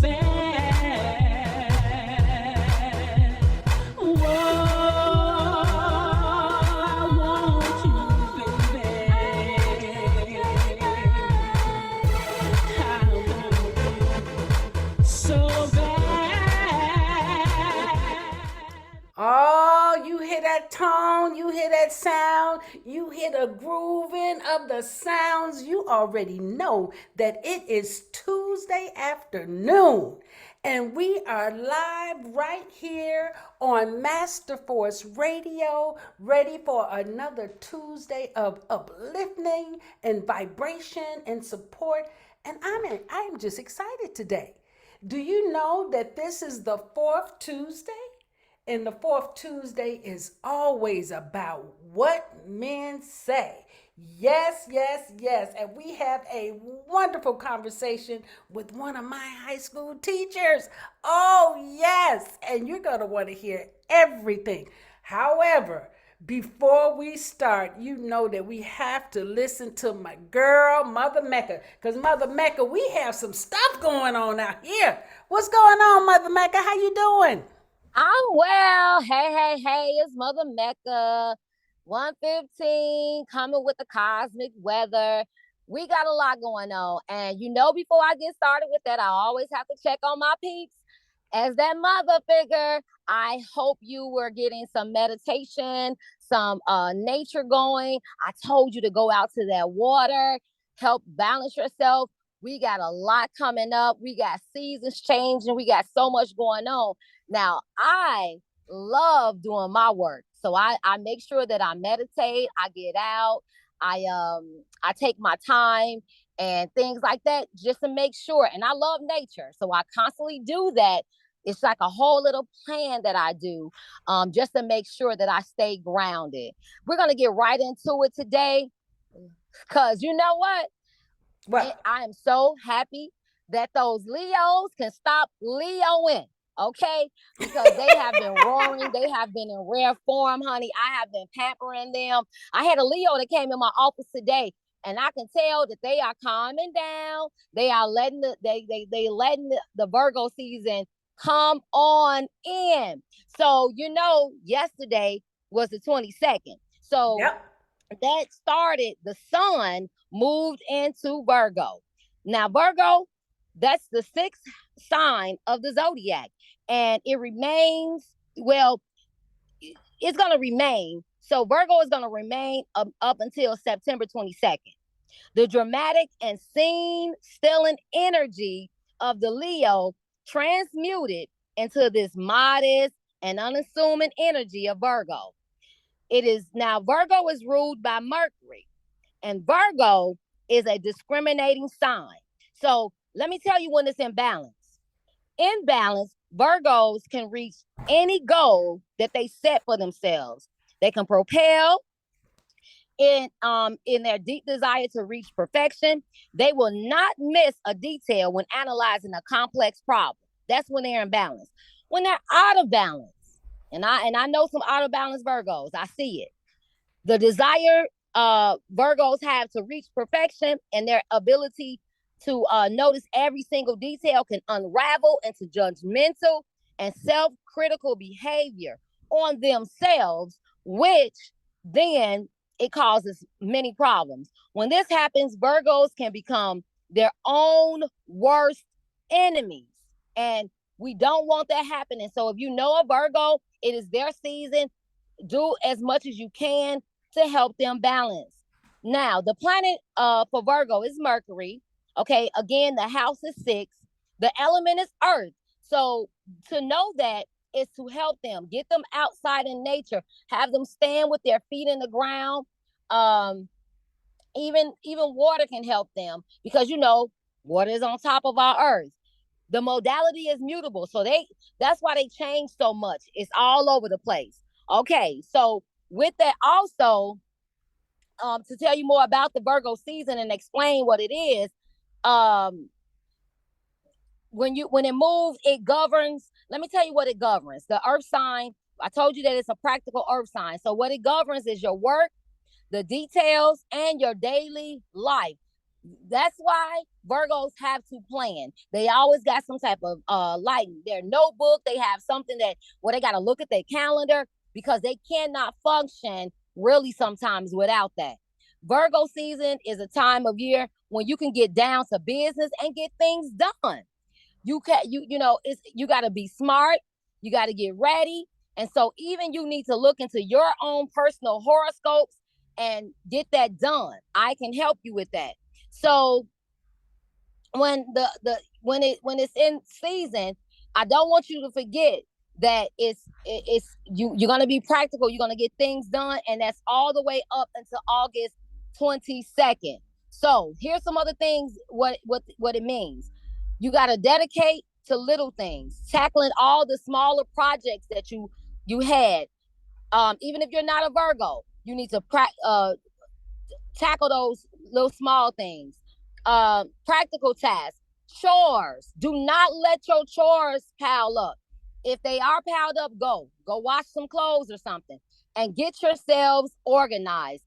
bad. Whoa, I want you, baby. I want you so bad. Oh, you hear that tone, you hear that sound, you hear the grooving of the sounds. You already know that it is Tuesday afternoon. And we are live right here on Master Force Radio, ready for another Tuesday of uplifting and vibration and support. And I'm just excited today. Do you know that this is the fourth Tuesday? And the fourth Tuesday is always about what men say. Yes, yes, yes. And we have a wonderful conversation with one of my high school teachers. Oh, yes. And you're going to want to hear everything. However, before we start, you know that we have to listen to my girl, Mother Mecca. Because Mother Mecca, we have some stuff going on out here. What's going on, Mother Mecca? How you doing? I'm well. Hey, it's Mother Mecca. 115 coming with the cosmic weather. We got a lot going on. And before I get started with that, I always have to check on my peeps. As that mother figure, I hope you were getting some meditation, some nature going. I told you to go out to that water, help balance yourself. We got a lot coming up. We got seasons changing. We got so much going on. Now, I love doing my work. So I make sure that I meditate, I get out, I take my time and things like that just to make sure. And I love nature. So I constantly do that. It's like a whole little plan that I do just to make sure that I stay grounded. We're going to get right into it today because you know what? What? I am so happy that those Leos can stop Leoing. Okay, because they have been roaring, they have been in rare form, honey. I have been pampering them. I had a Leo that came in my office today, and I can tell that they are calming down. They are letting they letting the Virgo season come on in. So yesterday was the 22nd. So Yep. that started, the sun moved into Virgo. Now, Virgo, that's the sixth sign of the zodiac. And it remains, well, it's going to remain. So Virgo is going to remain up until September 22nd. The dramatic and scene stealing energy of the Leo transmuted into this modest and unassuming energy of Virgo. It is now, Virgo is ruled by Mercury, and Virgo is a discriminating sign. So let me tell you when it's in balance. In balance, Virgos can reach any goal that they set for themselves. They can propel in their deep desire to reach perfection. They will not miss a detail when analyzing a complex problem. That's when they're in balance. When they're out of balance, and I know some out of balance Virgos, I see it. The desire Virgos have to reach perfection and their ability to notice every single detail can unravel into judgmental and self-critical behavior on themselves, which then it causes many problems. When this happens, Virgos can become their own worst enemies. And we don't want that happening. So if you know a Virgo, it is their season. Do as much as you can to help them balance. Now, the planet for Virgo is Mercury. Okay, again, the house is 6. The element is earth. So to know that is to help them, get them outside in nature, have them stand with their feet in the ground. Even water can help them because water is on top of our earth. The modality is mutable, so that's why they change so much. It's all over the place. Okay, so with that also, to tell you more about the Virgo season and explain what it is, when it moves, it governs. Let me tell you what it governs. The earth sign, I told you that it's a practical earth sign. So what it governs is your work, the details, and your daily life. That's why Virgos have to plan. They always got some type of like their notebook. They have something that where they got to look at their calendar because they cannot function really sometimes without that. Virgo season is a time of year when you can get down to business and get things done. It's you got to be smart, you got to get ready, and so even you need to look into your own personal horoscopes and get that done. I can help you with that. So when when it's in season, I don't want you to forget that you're gonna be practical, you're gonna get things done, and that's all the way up until August 22nd. So here's some other things what it means. You gotta dedicate to little things, tackling all the smaller projects that you had. Even if you're not a Virgo, you need to tackle those little small things. Practical tasks, chores. Do not let your chores pile up. If they are piled up, go wash some clothes or something and get yourselves organized.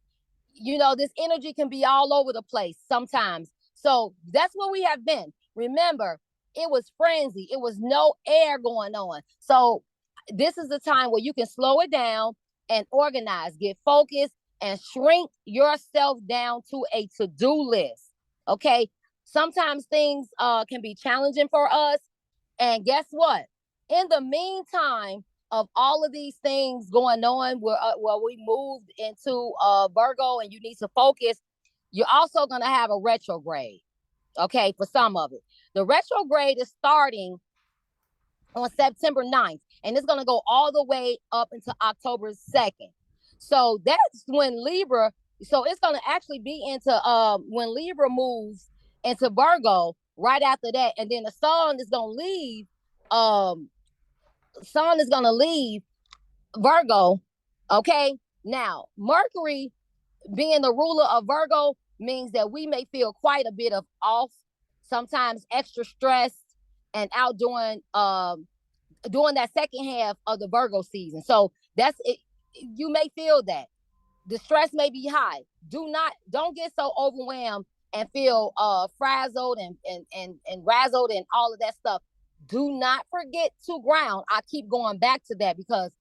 This energy can be all over the place sometimes. So that's what we have been. Remember, it was frenzy. It was no air going on. So this is the time where you can slow it down and organize, get focused, and shrink yourself down to a to-do list. Okay. Sometimes things can be challenging for us. And guess what? In the meantime of all of these things going on, where we moved into Virgo and you need to focus, you're also going to have a retrograde. Okay. For some of it, the retrograde is starting on September 9th, and it's going to go all the way up until October 2nd. So that's when Libra, so it's going to actually be into when Libra moves into Virgo right after that. And then the um sun is going to leave Virgo. Okay. Now, Mercury being the ruler of Virgo means that we may feel quite a bit of off, sometimes extra stress and out during that second half of the Virgo season. So that's it. You may feel that the stress may be high. Don't get so overwhelmed and feel frazzled and razzled and all of that stuff. Do not forget to ground. I keep going back to that because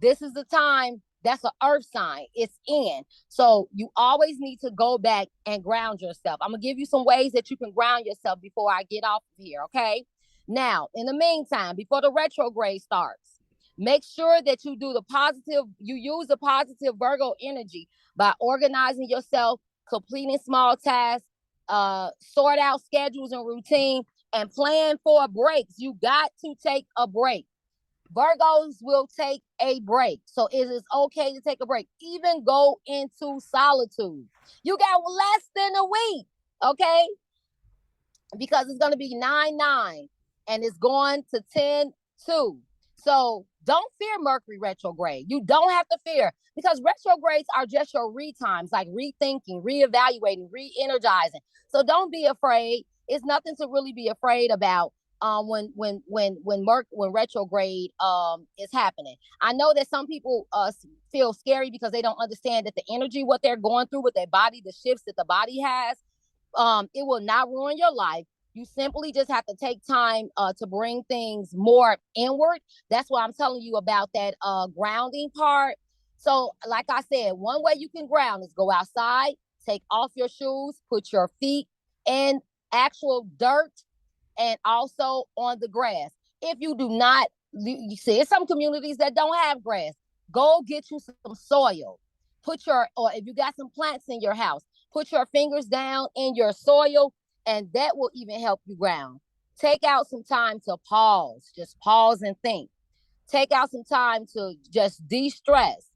this is the time. That's an earth sign. It's in. So you always need to go back and ground yourself. I'm going to give you some ways that you can ground yourself before I get off of here. Okay. Now, in the meantime, before the retrograde starts, make sure that you use the positive Virgo energy by organizing yourself, completing small tasks, sort out schedules and routine, and plan for breaks. You got to take a break. Virgos will take a break. So it is okay to take a break. Even go into solitude. You got less than a week, okay? Because it's going to be 9-9 and it's going to 10-2. So don't fear Mercury retrograde. You don't have to fear because retrogrades are just your re-times, like rethinking, reevaluating, re-energizing. So don't be afraid. It's nothing to really be afraid about when retrograde is happening. I know that some people feel scary because they don't understand that the energy, what they're going through with their body, the shifts that the body has, it will not ruin your life. You simply just have to take time to bring things more inward. That's why I'm telling you about that grounding part. So, like I said, one way you can ground is go outside, take off your shoes, put your feet in actual dirt and also on the grass. If you do not, you see, it's some communities that don't have grass. Go get you some soil. Or if you got some plants in your house, put your fingers down in your soil, and that will even help you ground. Take out some time to just pause and think. Take out some time to just de-stress.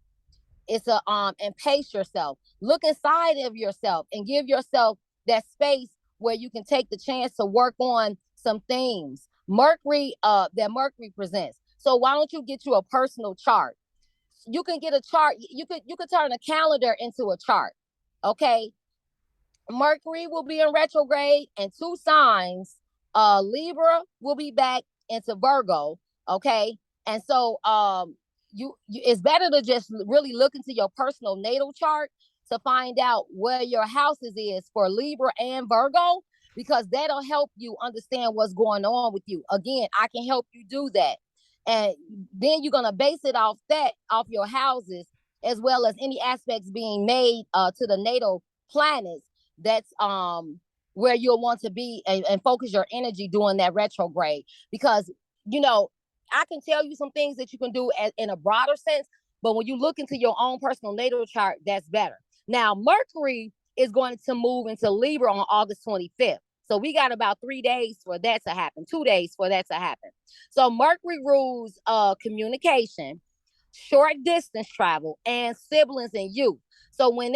And pace yourself. Look inside of yourself and give yourself that space where you can take the chance to work on some things. That Mercury presents. So why don't you get you a personal chart? You can get a chart. You could turn a calendar into a chart. Okay. Mercury will be in retrograde and 2 signs. Libra will be back into Virgo. Okay. And so it's better to just really look into your personal natal chart to find out where your houses is for Libra and Virgo, because that'll help you understand what's going on with you. Again, I can help you do that. And then you're gonna base it off that, off your houses, as well as any aspects being made to the natal planets. That's where you'll want to be, and focus your energy during that retrograde. Because you know, I can tell you some things that you can do in a broader sense, but when you look into your own personal natal chart, that's better. Now, Mercury is going to move into Libra on August 25th. So we got about 3 days for that to happen, 2 days for that to happen. So Mercury rules communication, short distance travel, and siblings and youth. So when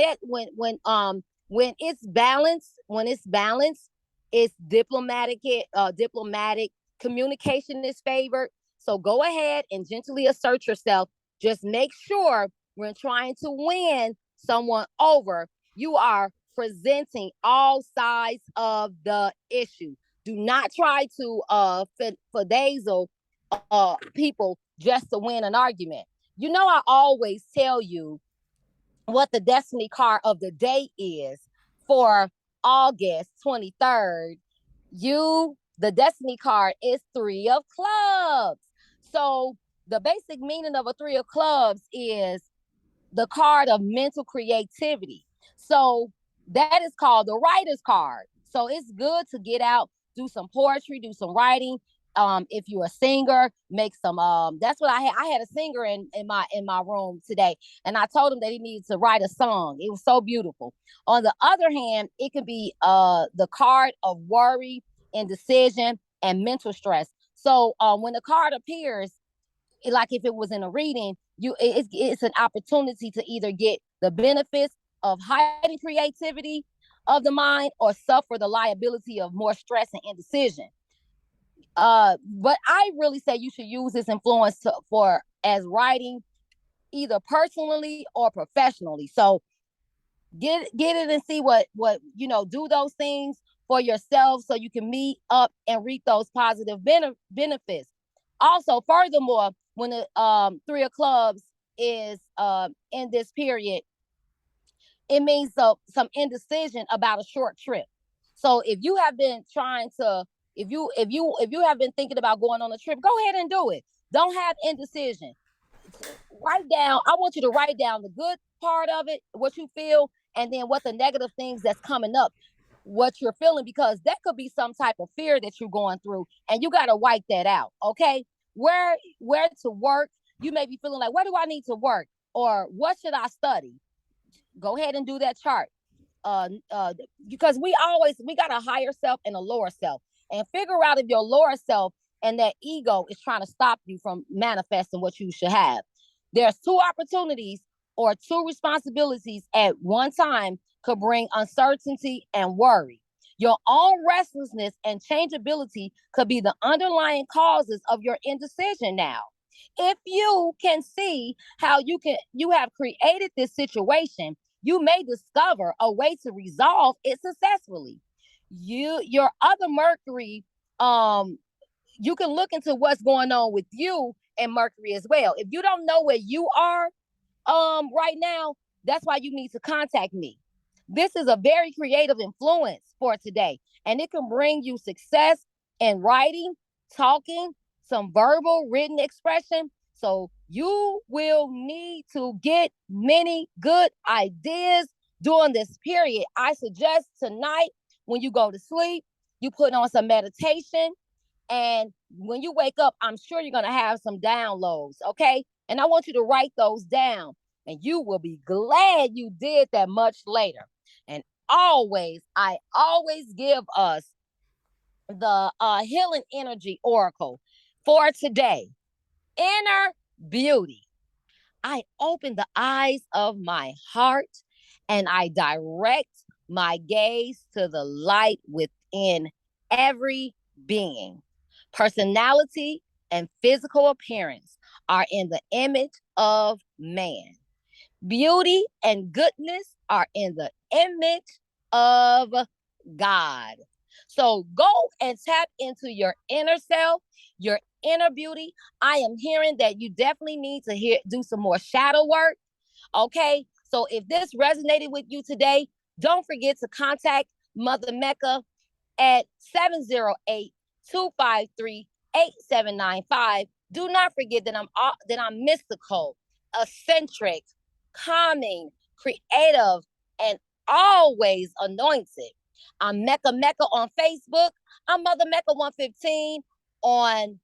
it's balanced, it's diplomatic communication is favored. So go ahead and gently assert yourself. Just make sure when trying to win someone over, you are presenting all sides of the issue. Do not try to fidazzle people just to win an argument. You know, I always tell you what the destiny card of the day is for August 23rd. The destiny card is 3 of clubs. So the basic meaning of a 3 of clubs is the card of mental creativity. So that is called the writer's card. So it's good to get out, do some poetry, do some writing. If you're a singer, make some. That's what I had. I had a singer in my room today, and I told him that he needed to write a song. It was so beautiful. On the other hand, it could be the card of worry, indecision, and mental stress. So when the card appears, like if it was in a reading, it's an opportunity to either get the benefits of heightened creativity of the mind, or suffer the liability of more stress and indecision. But I really say you should use this influence for as writing, either personally or professionally. So get it and see what do those things for yourself, so you can meet up and reap those positive benefits. Also, furthermore, when the 3 of clubs is in this period, it means some indecision about a short trip. So if you have been trying to, if you have been thinking about going on a trip, go ahead and do it. Don't have indecision. Write down. I want you to write down the good part of it, what you feel, and then what the negative things that's coming up, what you're feeling, because that could be some type of fear that you're going through, and you got to wipe that out. Okay, where to work? You may be feeling like, where do I need to work, or what should I study? Go ahead and do that chart. Because we got a higher self and a lower self, and figure out if your lower self and that ego is trying to stop you from manifesting what you should have. There's 2 opportunities or 2 responsibilities at one time could bring uncertainty and worry. Your own restlessness and changeability could be the underlying causes of your indecision now. If you can see how you have created this situation, you may discover a way to resolve it successfully. Your other Mercury, you can look into what's going on with you and Mercury as well. If you don't know where you are right now, that's why you need to contact me. This is a very creative influence for today, and it can bring you success in writing, talking, some verbal written expression. So you will need to get many good ideas during this period. I suggest tonight, when you go to sleep, you put on some meditation, and when you wake up, I'm sure you're going to have some downloads. Okay, and I want you to write those down, and you will be glad you did that much later. And I always give us the healing energy oracle for today. Inner beauty. I open the eyes of my heart, and I direct my gaze to the light within every being. Personality and physical appearance are in the image of man. Beauty and goodness are in the image of God. So go and tap into your inner self, your inner beauty. I am hearing that you definitely need to do some more shadow work. Okay, So if this resonated with you today, don't forget to contact Mother Mecca at 708-253-8795. Do not forget that I'm mystical, eccentric, calming, creative, and always anointed. I'm Mecca Mecca on Facebook. I'm Mother Mecca 115 on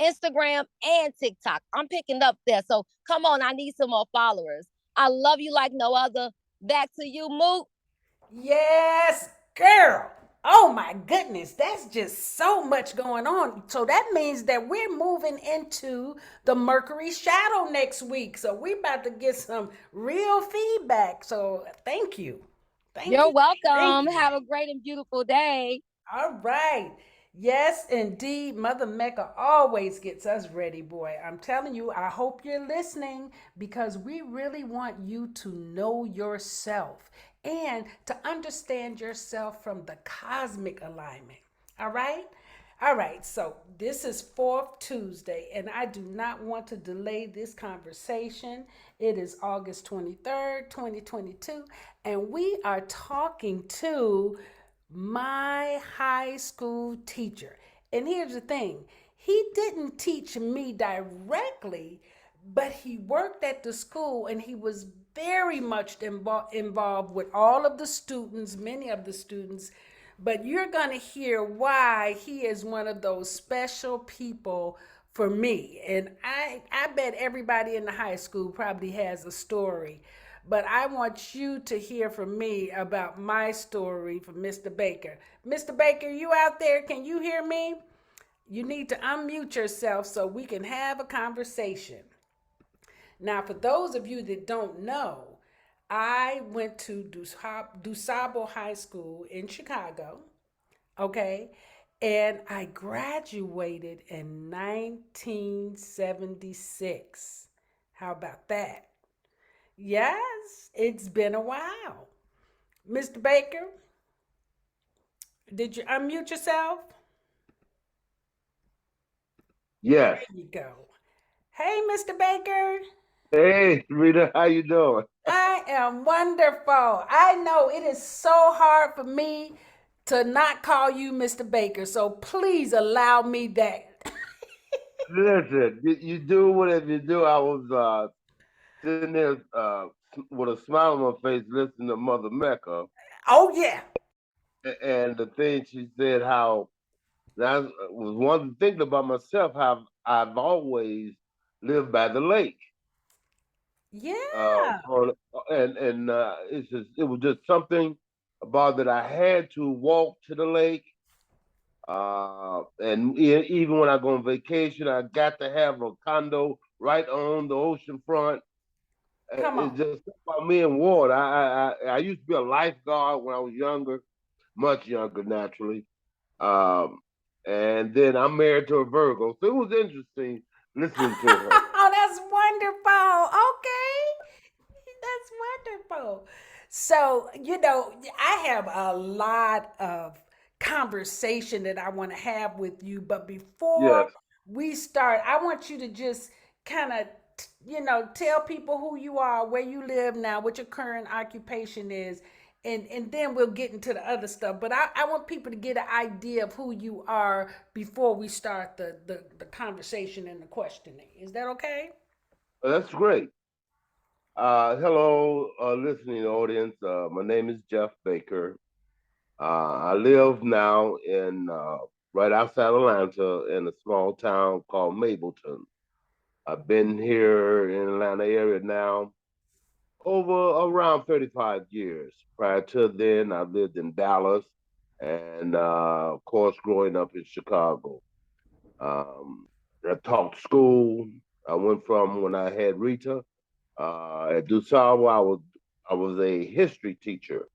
Instagram and TikTok. I'm picking up there. So come on, I need some more followers. I love you like no other. Back to you, Moot. Yes, girl. Oh my goodness, that's just so much going on. So that means that we're moving into the Mercury shadow next week. So we're about to get some real feedback. So thank you. Thank You're you. Thank welcome. you. Have a great and beautiful day. All right. Yes, indeed. Mother Mecca always gets us ready, boy. I'm telling you, I hope you're listening because we really want you to know yourself and to understand yourself from the cosmic alignment. All right? All right, so this is Fourth Tuesday, and I do not want to delay this conversation. It is August 23rd, 2022, and we are talking to my high school teacher. And here's the thing, he didn't teach me directly, but he worked at the school and he was very much involved with all of the students, many of the students. But you're going to hear why he is one of those special people for me. And I bet everybody in the high school probably has a story. But I want you to hear from me about my story from Mr. Baker. Mr. Baker, you out there? Can you hear me? You need to unmute yourself so we can have a conversation. Now, for those of you that don't know, I went to DuSable High School in Chicago, okay? And I graduated in 1976. How about that? Yes, it's been a while. Mr. Baker, did you unmute yourself? Yes. There you go. Hey, Mr. Baker. Hey, Rita, how you doing? I am wonderful. I know it is so hard for me to not call you Mr. Baker, so please allow me that. Listen, you do whatever you do. I was sitting there with a smile on my face listening to Mother Mecca, Oh, yeah. and the thing she said, how that was one thing about myself, how I've always lived by the lake. Yeah. On, and it was just something about that I had to walk to the lake. And even when I go on vacation, I got to have a condo right on the ocean front. Come It's on. just about me and water. I used to be a lifeguard when I was younger, much younger naturally. Um, and then I'm married to a Virgo, so it was interesting listening to her. Oh, that's wonderful. Okay. That's wonderful. So, I have a lot of conversation that I want to have with you, but before Yes. we start, I want you to just kind of, tell people who you are, where you live now, what your current occupation is, and then we'll get into the other stuff. But I want people to get an idea of who you are before we start the conversation and the questioning. Is that okay? That's great. Hello, listening audience. My name is Jeff Baker. I live now in right outside Atlanta in a small town called Mableton. I've been here in Atlanta area now over around 35 years. Prior to then, I lived in Dallas and, of course, growing up in Chicago. Um, I taught school. I went from when I had Rita at DuSable. I was a history teacher,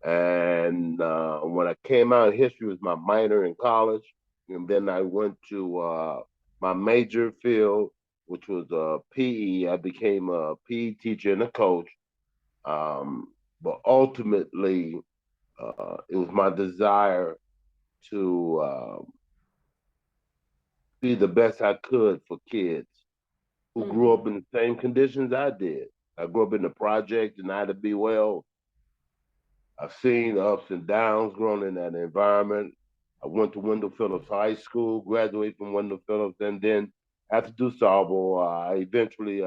and when I came out, history was my minor in college. And then I went to my major field, which was PE. I became a PE teacher and a coach. But ultimately, it was my desire to be the best I could for kids who grew Mm-hmm. up in the same conditions I did. I grew up in the project in Ida B. Well. I've seen the ups and downs growing in that environment. I went to Wendell Phillips High School, graduated from Wendell Phillips, and then after DuSable, I eventually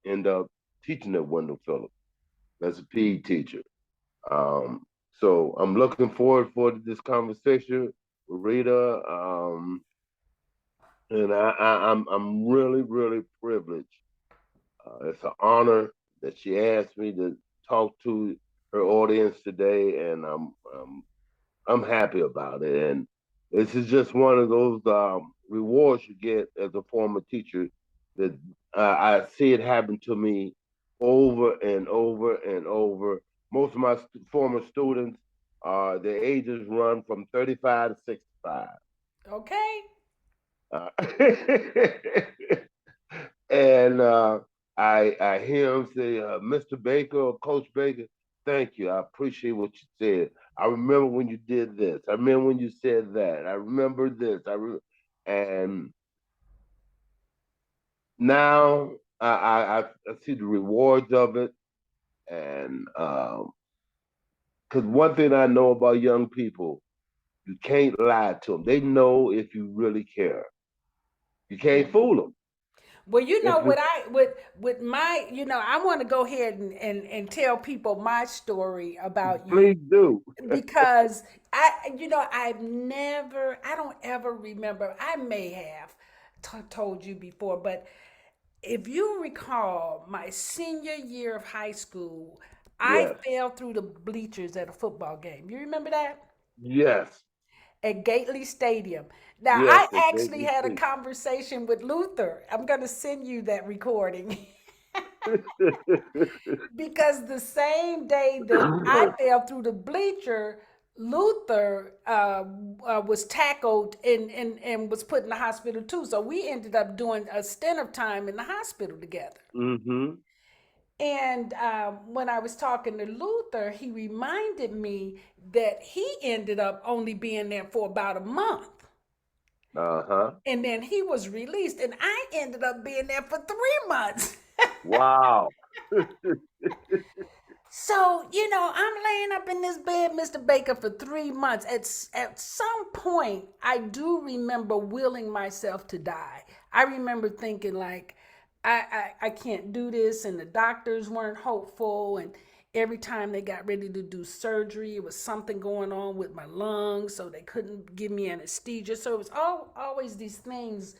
ended up teaching at Wendell Phillips as a PE teacher. Um, so I'm looking forward for this conversation with Rita, and I'm really privileged. It's an honor that she asked me to talk to her audience today, and I'm happy about it. And this is just one of those rewards you get as a former teacher that I see it happen to me over and over and over. Most of my former students, their ages run from 35 to 65. Okay. Uh, and I hear him say, Mr. Baker or Coach Baker, thank you. I appreciate what you said. I remember when you did this. I remember when you said that. I remember this. And now I see the rewards of it. And because one thing I know about young people, you can't lie to them. They know if you really care. You can't fool them. Well, you know If what it, I with my I want to go ahead and tell people my story about you please do. because I don't ever remember. I may have told you before, but if you recall my senior year of high school, I Yes. fell through the bleachers at a football game. You remember that? Yes. At Gately Stadium. Now, Yes. I It gave actually me had a sleep. conversation with Luther. I'm going to send you that recording. Because the same day that I fell through the bleacher, Luther was tackled and was put in the hospital too. So we ended up doing a stint of time in the hospital together. Mm-hmm. And when I was talking to Luther, he reminded me that he ended up only being there for about a month. Uh-huh. And then he was released, and I ended up being there for 3 months. Wow. So, I'm laying up in this bed, Mr. Baker, for 3 months. At some point, I do remember willing myself to die. I remember thinking, like, I can't do this, and the doctors weren't hopeful. And every time they got ready to do surgery, it was something going on with my lungs, so they couldn't give me anesthesia. So it was always these things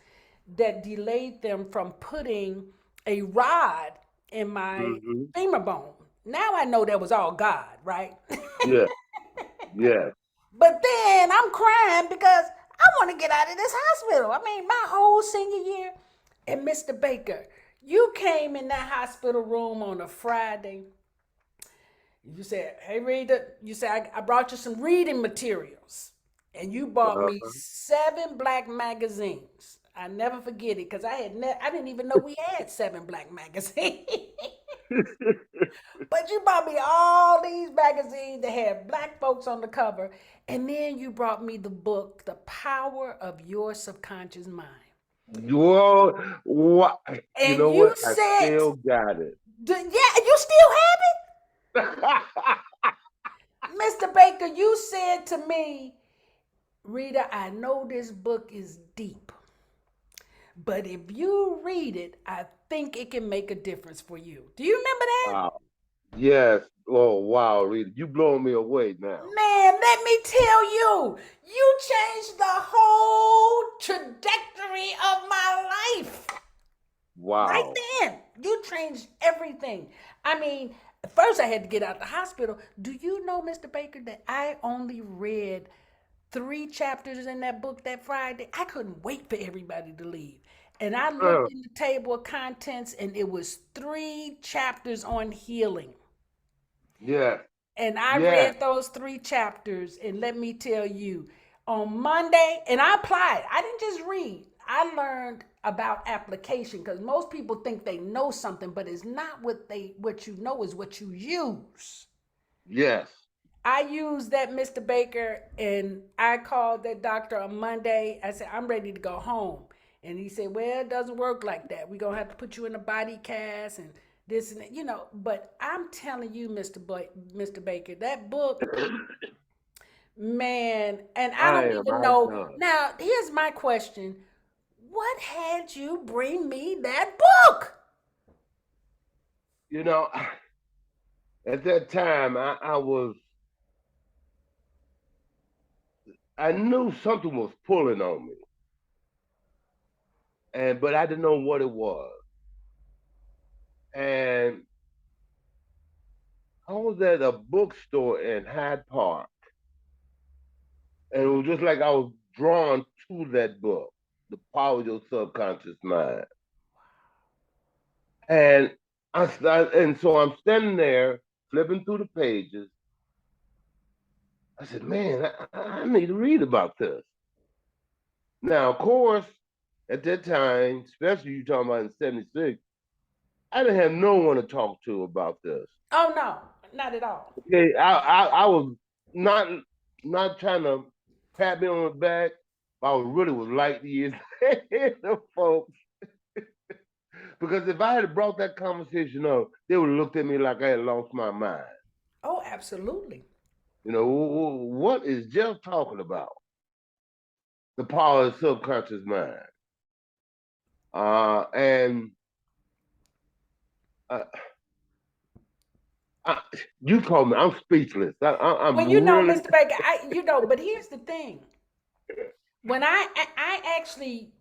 that delayed them from putting a rod in my Mm-hmm. femur bone. Now I know that was all God, right? Yeah. Yes. But then I'm crying because I want to get out of this hospital. I mean, my whole senior year. And Mr. Baker, you came in that hospital room on a Friday. You said, "Hey, Rita," you said, I brought you some reading materials. And you bought me Uh-huh. 7 black magazines. I never forget it because I didn't even know we had 7 black magazines. But you bought me all these magazines that had black folks on the cover. And then you brought me the book, The Power of Your Subconscious Mind. Whoa. What? You And know you what? I said, still got it. yeah, you still have it? Mr. Baker, you said to me, Rita, I know this book is deep, but if you read it, I think it can make a difference for you. Do you remember that? Wow. Yes. Oh, wow, Rita. You blowing me away now. Man, let me tell you, you changed the whole trajectory of my life. Right Wow. then, you changed everything. I mean, first I had to get out of the hospital. Do you know, Mr. Baker, that I only read 3 chapters in that book that Friday? I couldn't wait for everybody to leave. And I Uh, looked in the table of contents, and it was 3 chapters on healing. yes. And I Yes. read those 3 chapters, and let me tell you, on Monday, and I applied. I didn't just read. I learned about application because most people think they know something, but it's not what you know is what you use. Yes. I used that, Mr. Baker, and I called that doctor on Monday. I said, I'm ready to go home. And he said, well, it doesn't work like that. We're going to have to put you in a body cast and this and that, but I'm telling you, Mr. Baker, that book, man, and I don't even I know. done. Now, here's my question. What had you bring me that book? You know, at that time, I knew something was pulling on me, but I didn't know what it was. And I was at a bookstore in Hyde Park, and it was just like I was drawn to that book, The Power of Your Subconscious Mind. And and so I'm standing there flipping through the pages. I said, man, I need to read about this. Now, of course, at that time, especially you talking about in '76, I didn't have no one to talk to about this. Oh no, not at all. Okay, I was not not trying to pat me on the back. But I was really was light years ahead of folks. Because if I had brought that conversation up, they would have looked at me like I had lost my mind. Oh, absolutely. What is Jeff talking about? The power of the subconscious mind. And uh, I, you call me, I'm speechless. Well, I'm really, Mr. Baker, but here's the thing. When I actually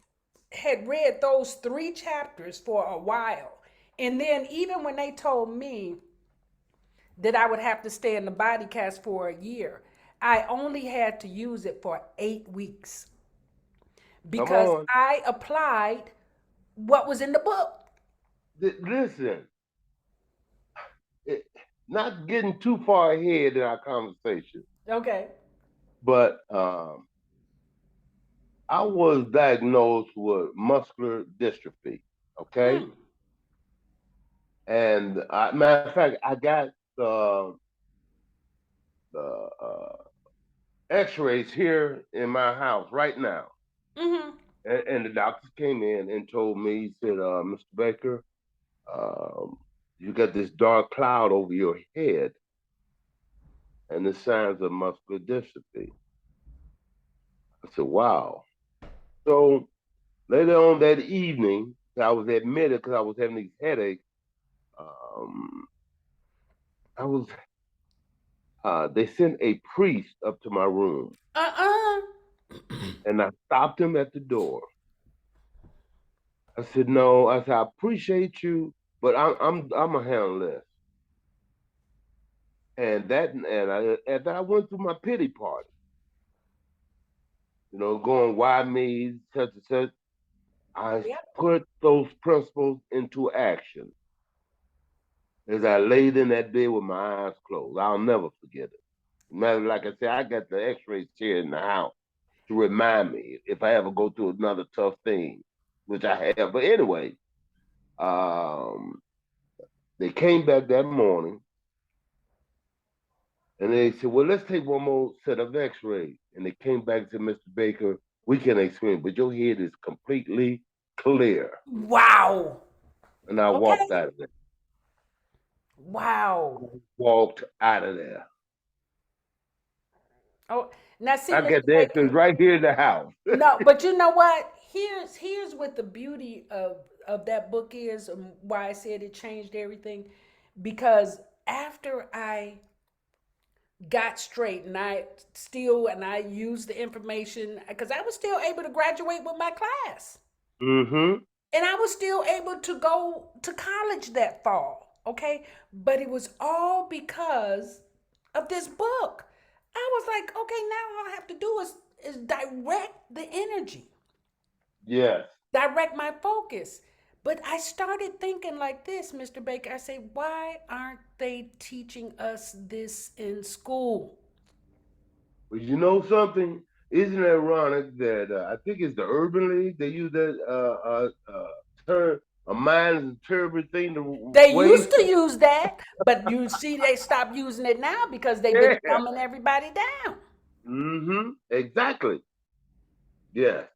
had read those 3 chapters for a while, and then even when they told me that I would have to stay in the body cast for a year, I only had to use it for 8 weeks come because on. I applied what was in the book. Listen, it, not getting too far ahead in our conversation, Okay. but I was diagnosed with muscular dystrophy. Okay, Mm. and matter of fact, I got the X-rays here in my house right now, Mm-hmm. and the doctors came in and told me, he said, "Mr. Baker, um, you got this dark cloud over your head, and the signs of muscular dystrophy." I said, "Wow." So later on that evening, I was admitted because I was having these headaches. Um, I was. They sent a priest up to my room, Uh-uh. and I stopped him at the door. I said, "No," I said, "I appreciate you, but I'm gonna handle this." And I went through my pity party, going, "Why me?" Such and such. I Yep. put those principles into action as I laid in that bed with my eyes closed. I'll never forget it. Matter like I said, I got the X-rays here in the house to remind me if I ever go through another tough thing, which I have. But anyway, um, they came back that morning and they said, "Well, let's take one more set of X-rays." And they came back to Mr. Baker. "We can explain, but your head is completely clear." Wow. And I walked Okay. out of there. Wow. Walked out of there. Oh, now see, I Mr. got the X-rays Baker. right here in the house. No, but you know what? Here's what the beauty of that book is, and why I said it changed everything. Because after I got straight and I used the information because I was still able to graduate with my class. Mm-hmm. And I was still able to go to college that fall. Okay. But it was all because of this book. I was like, okay, now all I have to do is direct the energy, Yes. direct my focus. But I started thinking like this, Mr. Baker. I say, why aren't they teaching us this in school? But you know something? Isn't it ironic that I think it's the Urban League? They use that term, a mind is a terrible thing to They used waste. to use that, but you see, they stopped using it now because they've been Yeah. dumbing everybody down. Mm-hmm. Exactly. Yes.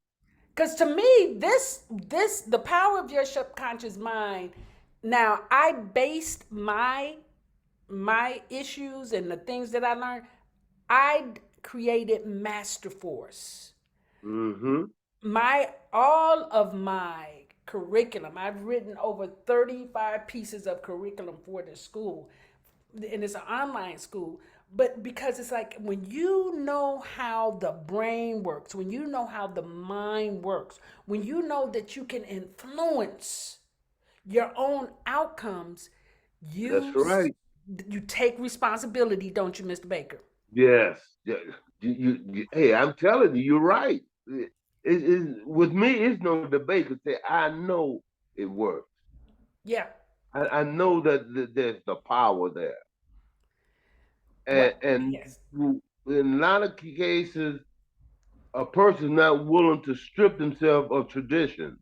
Because to me, the power of your subconscious mind. Now I based my issues and the things that I learned. I created Master Force. Mm-hmm. My all of my curriculum. I've written over 35 pieces of curriculum for the school, and it's an online school. But because it's like when you know how the brain works, when you know how the mind works, when you know that you can influence your own outcomes, That's you right. you take responsibility, don't you, Mr. Baker? Yes. Yeah. Hey, I'm telling you, you're right. With me, it's no debate. Cause say I know it works. Yeah. I know that there's the power there, Well, and yes. in a lot of cases, a person's not willing to strip themselves of tradition.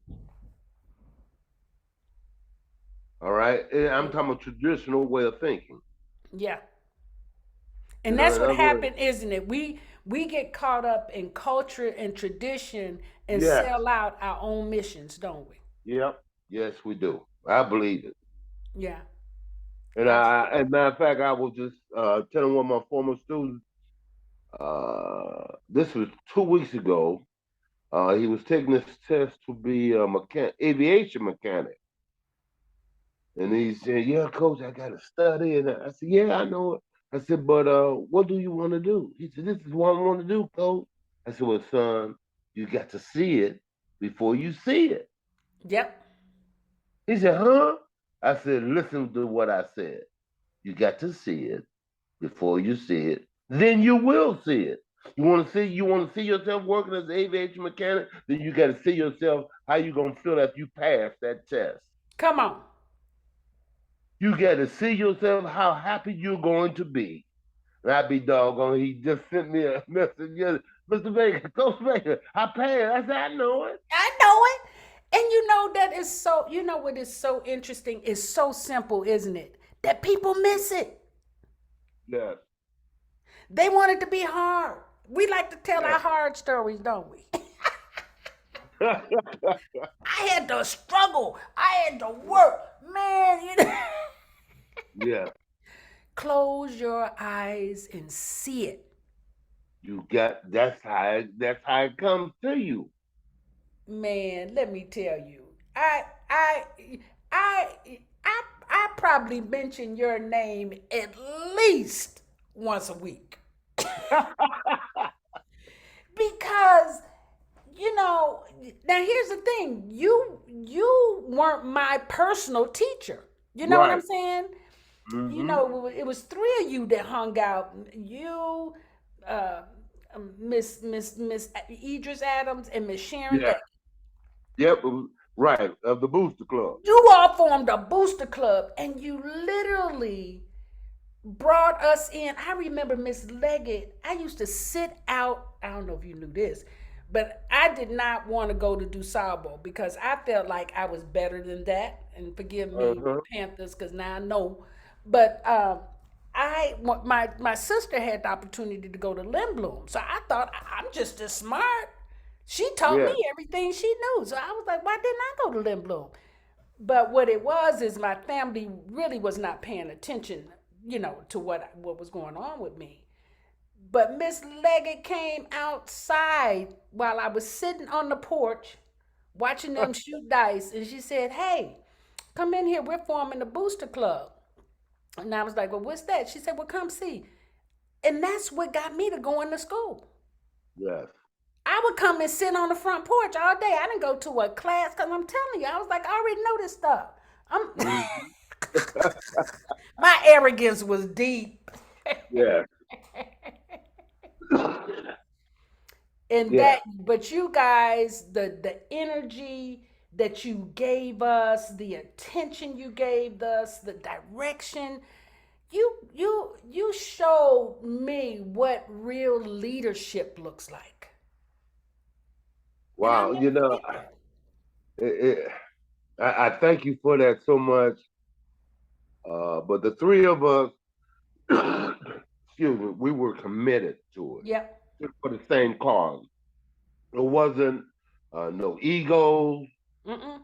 All right, and I'm talking about traditional way of thinking. Yeah. You And know, that's in what other words, happened, isn't it? We get caught up in culture and tradition and yes, sell out our own missions, don't we? yep, yes, we do. I believe it. Yeah. And as a matter of fact, I was just telling one of my former students. This was 2 weeks ago. He was taking this test to be a aviation mechanic. And he said, "Yeah, coach, I got to study." And I said, "Yeah, I know it." I said, "But what do you want to do?" He said, "This is what I want to do, coach." I said, "Well, son, you got to see it before you see it." Yep. He said, "Huh?" I said, "Listen to what I said. You got to see it before you see it. Then you will see it. You want to see yourself working as an aviation mechanic, then you got to see yourself how you gonna feel after you pass that test. Come on. You got to see yourself how happy you're going to be." And I'd be doggone. He just sent me a message. Yeah, Mr. Baker, Coach Baker, I passed. I said, "I know it." I know it. And you know that is so, you know what is so interesting? It's so simple, isn't it? That people miss it. Yes. They want it to be hard. We like to tell our Yes. hard stories, don't we? I had to struggle. I had to work. Man, you know. Yeah. Close your eyes and see it. You got that's how it comes to you. Man, let me tell you. I I I probably mention your name at least once a week. Because you know, now here's the thing. You weren't my personal teacher. You know what I'm Right. saying? You Mm-hmm. know, it was three of you that hung out. You, uh, Miss Idris Adams and Miss Sharon Yeah. Day. Yep. Right. Of the Booster Club. You all formed a booster club, and you literally brought us in. I remember Miss Leggett. I used to sit out. I don't know if you knew this, but I did not want to go to DuSable because I felt like I was better than that. And forgive me, Uh-huh. Panthers, because now I know. But my sister had the opportunity to go to Lindblom, so I thought I'm just as smart. She taught me Yeah. everything she knew, so I was like, why didn't I go to Lindblom? But what it was is my family really was not paying attention, you know, to what was going on with me. But Miss Leggett came outside while I was sitting on the porch watching them shoot dice, and she said, "Hey, come in here. We're forming a booster club." And I was like, "Well, what's that?" She said, "Well, come see." And that's what got me to going to school. Yes. I would come and sit on the front porch all day. I didn't go to a class because I'm telling you, I was like, I already know this stuff. I'm Mm-hmm. My arrogance was deep. Yeah. And Yeah. that, but you guys, the energy that you gave us, the attention you gave us, the direction, you showed me what real leadership looks like. And I'll Wow. never forget that. It, it, I thank you for that so much. But the three of us, excuse me, we were committed to Yep. it for the same cause. It wasn't no egos. Mm-mm.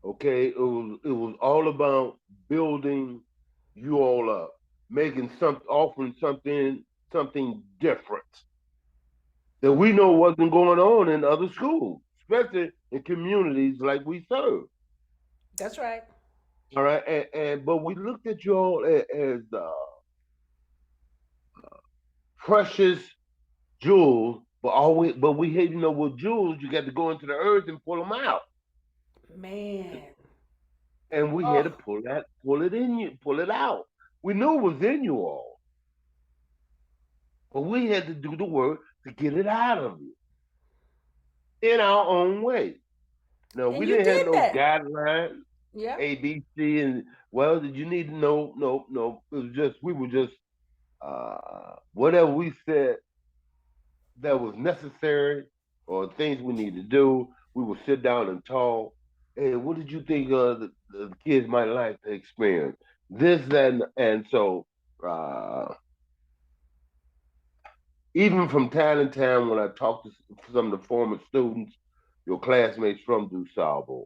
Okay, it was all about building you all up, making offering something different that we know wasn't going on in other schools, especially in communities like we serve. That's right. All right, and but we looked at you all as precious jewels, but we hate, with jewels you got to go into the earth and pull them out, Man. and we had to Oh, pull it out. We knew it was in you all, but we had to do the work to get it out of you in our own way. No, and we you didn't have did no that. guidelines, Yep. A, B, C, and well, did you need to know? No, no. It was just we were just whatever we said that was necessary or things we need to do. We would sit down and talk. Hey, what did you think the kids might like to experience? This, that, and so uh, even from time to time when I talk to some of the former students, your classmates from DuSable,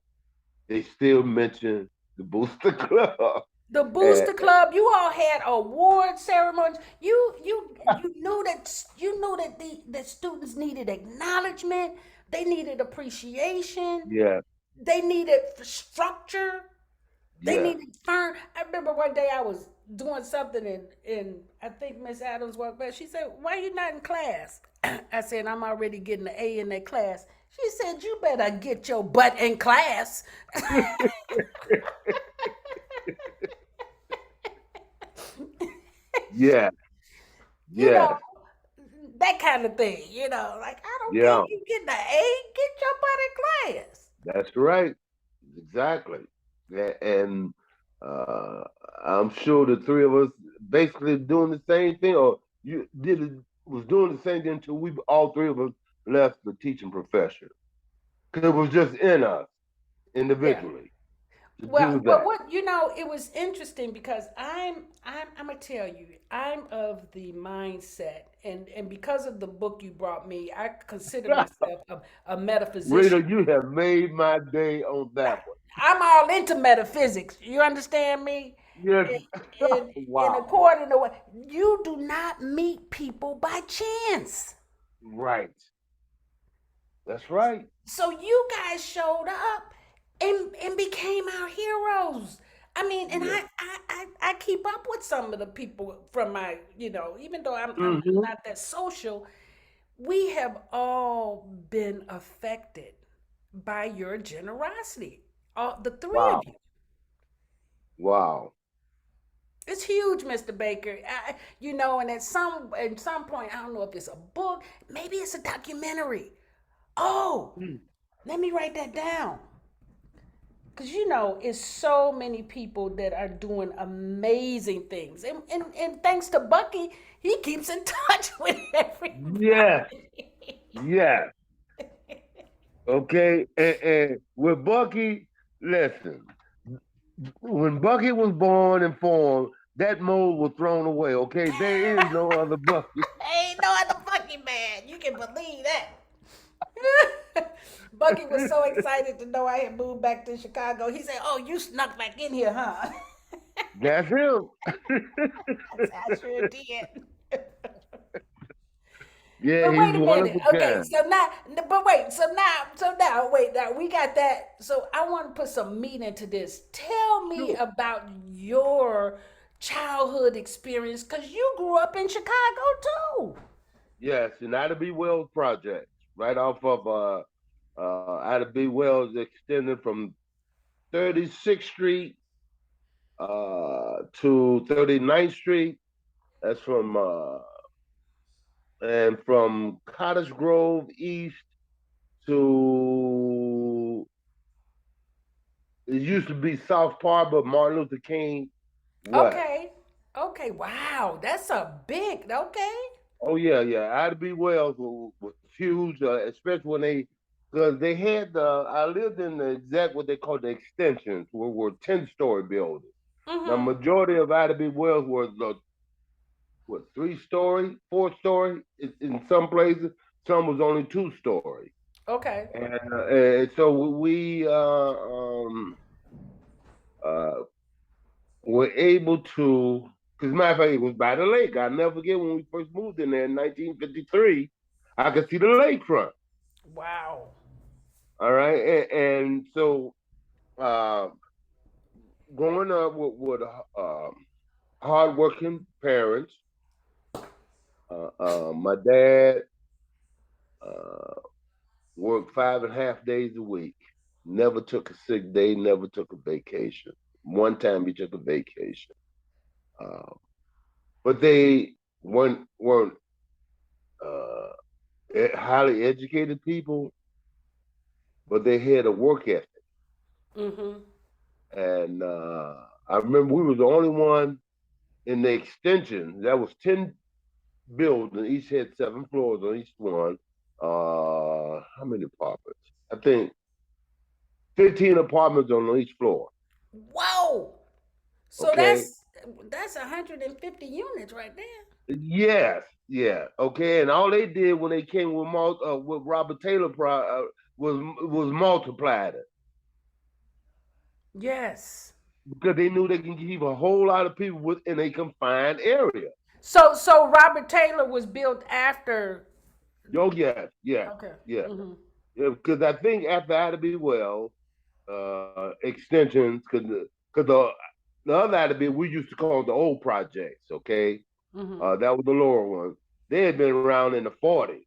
they still mention the Booster Club. The And, Booster Club, you all had award ceremonies. You knew that the students needed acknowledgement. They needed appreciation. yeah, They needed structure. They yeah. needed firm. I remember one day I was doing something and I think Miss Adams walked by. She said, "Why are you not in class?" I said, "I'm already getting an A in that class." She said, "You better get your butt in class." Yeah, You know, yes, that kind of thing. Like, I don't care yeah. if you get the A, get your butt in class. That's right. Exactly. And uh, I'm sure the three of us basically doing the same thing, or you did it, was doing the same thing until we all three of us left the teaching profession. Because it was just in us Yeah. individually to Well, do well, that. it was interesting because I'm gonna tell you, I'm of the mindset, and because of the book you brought me, I consider myself a Rita, metaphysician. you have made my day on that one. I'm all into metaphysics. You understand me? Yes. And, and Wow. according to what you do not meet people by chance. Right. That's right. So you guys showed up and became our heroes. I mean, and Yeah. I keep up with some of the people from my, even though I'm Hmm. not that social, we have all been affected by your generosity. All the three of Wow. you. Wow. It's huge, Mr. Baker. And at some point, I don't know if it's a book, maybe it's a documentary. Oh, Mm. let me write that down. Because it's so many people that are doing amazing things. And thanks to Bucky, he keeps in touch with Yes. everybody. Yes. Okay, and with Bucky, listen, when Bucky was born and formed, that mold was thrown away. Okay, there is no other Bucky. Ain't no other Bucky man. You can believe that. Bucky was so excited to know I had moved back to Chicago. He said, "Oh, you snuck back in here, huh?" That's him. I said, "I sure did." Yeah, But he's wait a one of minute. a Okay, kind. so now, but wait, wait, now we got that. So I want to put some meat into this. Tell me Sure. about your childhood experience, because you grew up in Chicago too. Yes, and Ida B. Wells project, right off of Ida B. Wells, extended from 36th Street to 39th Street. That's from Cottage Grove East to it used to be South Park, but Martin Luther King West. Okay. Okay. Wow. That's a big. Okay. Oh yeah, yeah. Ida B. Wells was huge, especially when because they had I lived in the exact what they call the extensions, were 10-story buildings. Now Mm-hmm. majority of Ida B. Wells was 3-story, 4-story in some places. Some was only 2-story. Okay. And so we uh, were able to. Because matter of fact, it was by the lake. I'll never forget when we first moved in there in 1953. I could see the lakefront. Wow. All right, and so uh, growing up with hardworking parents, my dad uh, worked 5.5 days a week. Never took a sick day. Never took a vacation. One time he took a vacation, uh, but they weren't uh, highly educated people, but they had a work ethic. Mm-hmm. And I remember we was the only one in the extension. That was 10 buildings. Each had 7 floors on each one. How many apartments? I think 15 apartments on each floor. Whoa. So Okay. that's 150 units right there. Yes. Yeah. Okay. And all they did when they came with Robert Taylor was multiplied it Yes. because they knew they can keep a whole lot of people within a confined area. So Robert Taylor was built after. Oh yes, yes, Okay. yes. Mm-hmm. Yeah, because I think after Ida B. Wells, extensions, because the other Ida B. we used to call the old projects. Okay, Mm-hmm. that was the lower ones. They had been around in the 40s.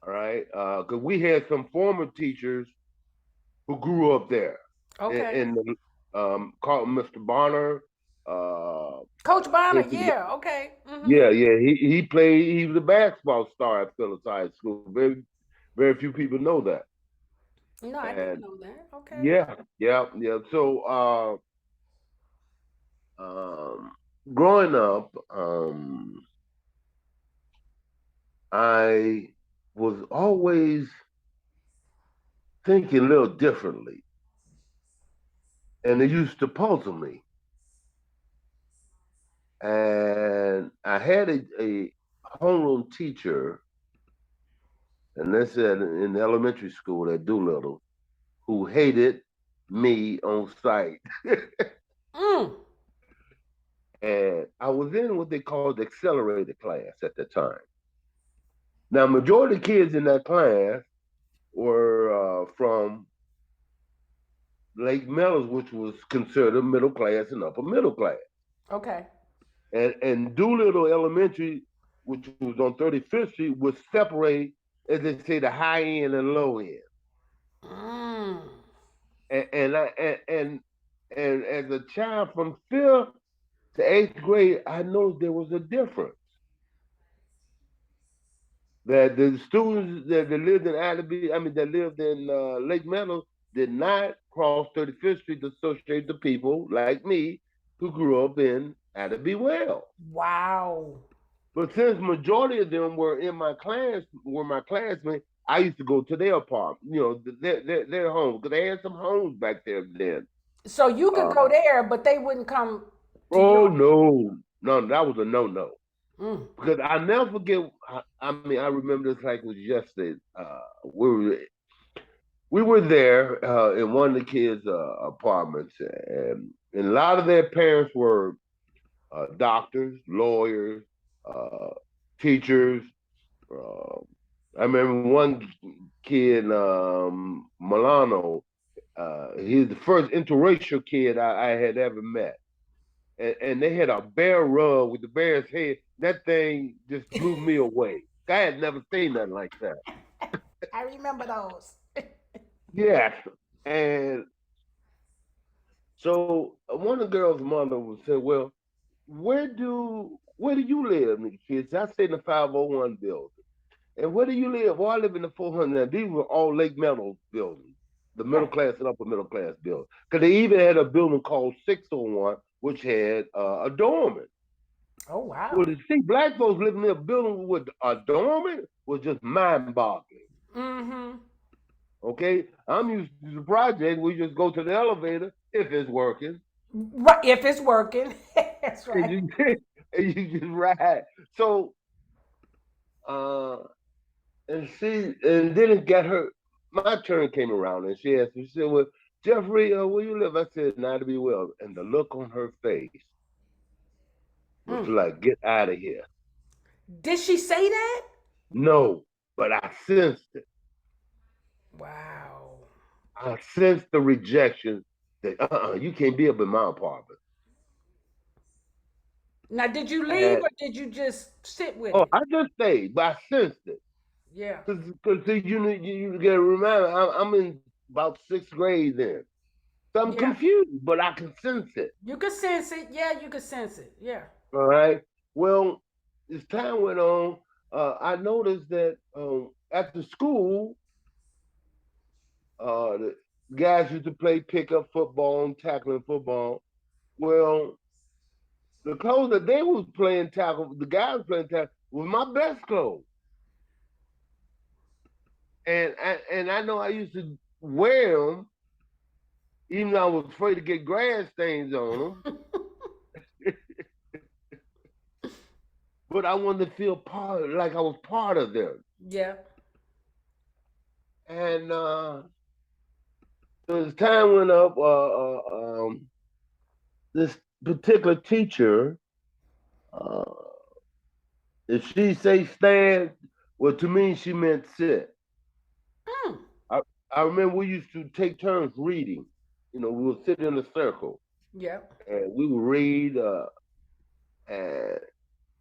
All right, because we had some former teachers who grew up there, Okay. in the called Mr. Bonner. Coach Play Bonner, for the, yeah, okay. Mm-hmm. yeah, yeah. He played. He was a basketball star at Phillips High School. Very few people know that. No, I didn't And know that. Okay. yeah, yeah, yeah. So um, growing up, I was always thinking a little differently, and it used to puzzle me. And I had a homeroom teacher, and this said in elementary school at Doolittle, who hated me on sight. Mm. And I was in what they called the accelerated class at the time. Now, majority of the kids in that class were from Lake Meadows, which was considered middle class and upper middle class. Okay. And Doolittle Elementary, which was on 35th Street, would separate, as they say, the high end and low end. Mm. And as a child from 5th to 8th grade, I noticed there was a difference. That the students that lived in that lived in Lake Meadows did not cross 35th Street to associate the people like me who grew up in Ida B. Wells. Wow. But since majority of them were my classmates, I used to go to their apartment, their homes, because they had some homes back there then. So you could Uh, go there, but they wouldn't come to oh your. no, no, that was a no. Mm. Because I never forget. I remember this like it was yesterday. We were there in one of the kids' apartments, and a lot of their parents were doctors, lawyers, uh, teachers. Uh, I remember one kid, Milano. He's the first interracial kid I had ever met, and they had a bear rug with the bear's head. That thing just blew me away. I had never seen nothing like that. I remember those. Yes, and so one of the girls' mother would say, "Well, where do you live, kids?" I stay in the 501 building. And where do you live? Well, I live in the 400. These were all Lake Meadows buildings, the middle Right. class and upper middle class buildings. Because they even had a building called 601, which had a dormant. Oh Well, wow. to see black folks living in a building with a dormant was just mind-boggling. Mm-hmm. Okay, I'm used to the project. We just go to the elevator if it's working, Right. If it's working. That's and right. you and you just ride. So, uh, and then it got her. My turn came around, and she asked me. She said, "Well, Jeffrey, where you live? I said, not to be well. And the look on her face was Mm. like, get out of here. Did she say that? No, but I sensed it. Wow. I sensed the rejection that, you can't be up in my apartment. Now, did you leave And, or did you just sit with oh, it? I just stayed, but I sensed it. Yeah. Because you got to remember, I'm in about sixth grade then. So I'm Yeah. confused, but I can sense it. You could sense it. Yeah, you could sense it. Yeah. All right. Well, as time went on, I noticed that after school, the guys used to play pickup football and tackling football. Well, the clothes that they was playing tackle, the guys playing tackle, was my best clothes. And I know I used to wear them, even though I was afraid to get grass stains on them. But I wanted to feel like I was part of them. Yeah. And as time went up, this particular teacher, uh, if she say stand, well, to me she meant sit. Mm. I, I remember we used to take turns reading. We would sit in a circle Yeah. and we would read. And,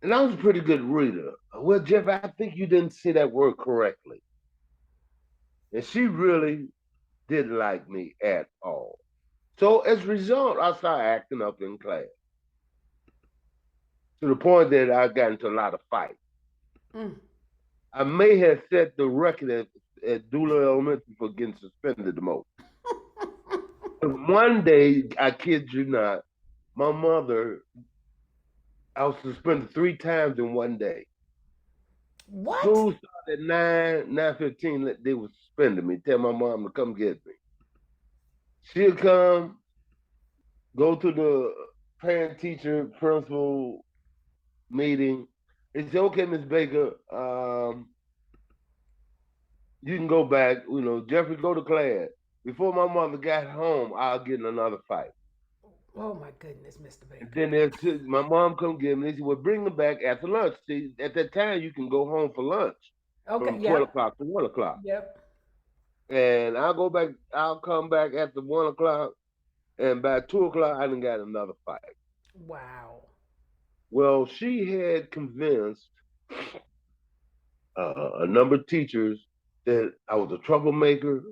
and I was a pretty good reader. Well, Jeff, I think you didn't say that word correctly. And she really didn't like me at all. So as a result, I started acting up in class to the point that I got into a lot of fights. Mm. I may have set the record at Dula Elementary for getting suspended the most. One day, I kid you not, my mother, I was suspended 3 times in one day. What? School started at 9:15. They were suspending me. Tell my mom to come get me. She'll come, go to the parent teacher principal meeting. They say, okay, Miss Baker, you can go back. Jeffrey, go to class. Before my mother got home, I'll get in another fight. Oh my goodness, Mr. And Baker. then my mom come get me. They said, well, bring them back after lunch. See, at that time, you can go home for lunch Okay. from 12 Yep. o'clock to 1 o'clock. Yep. And I'll come back after 1 o'clock. And by 2 o'clock, I done got another fight. Wow. Well, she had convinced a number of teachers that I was a troublemaker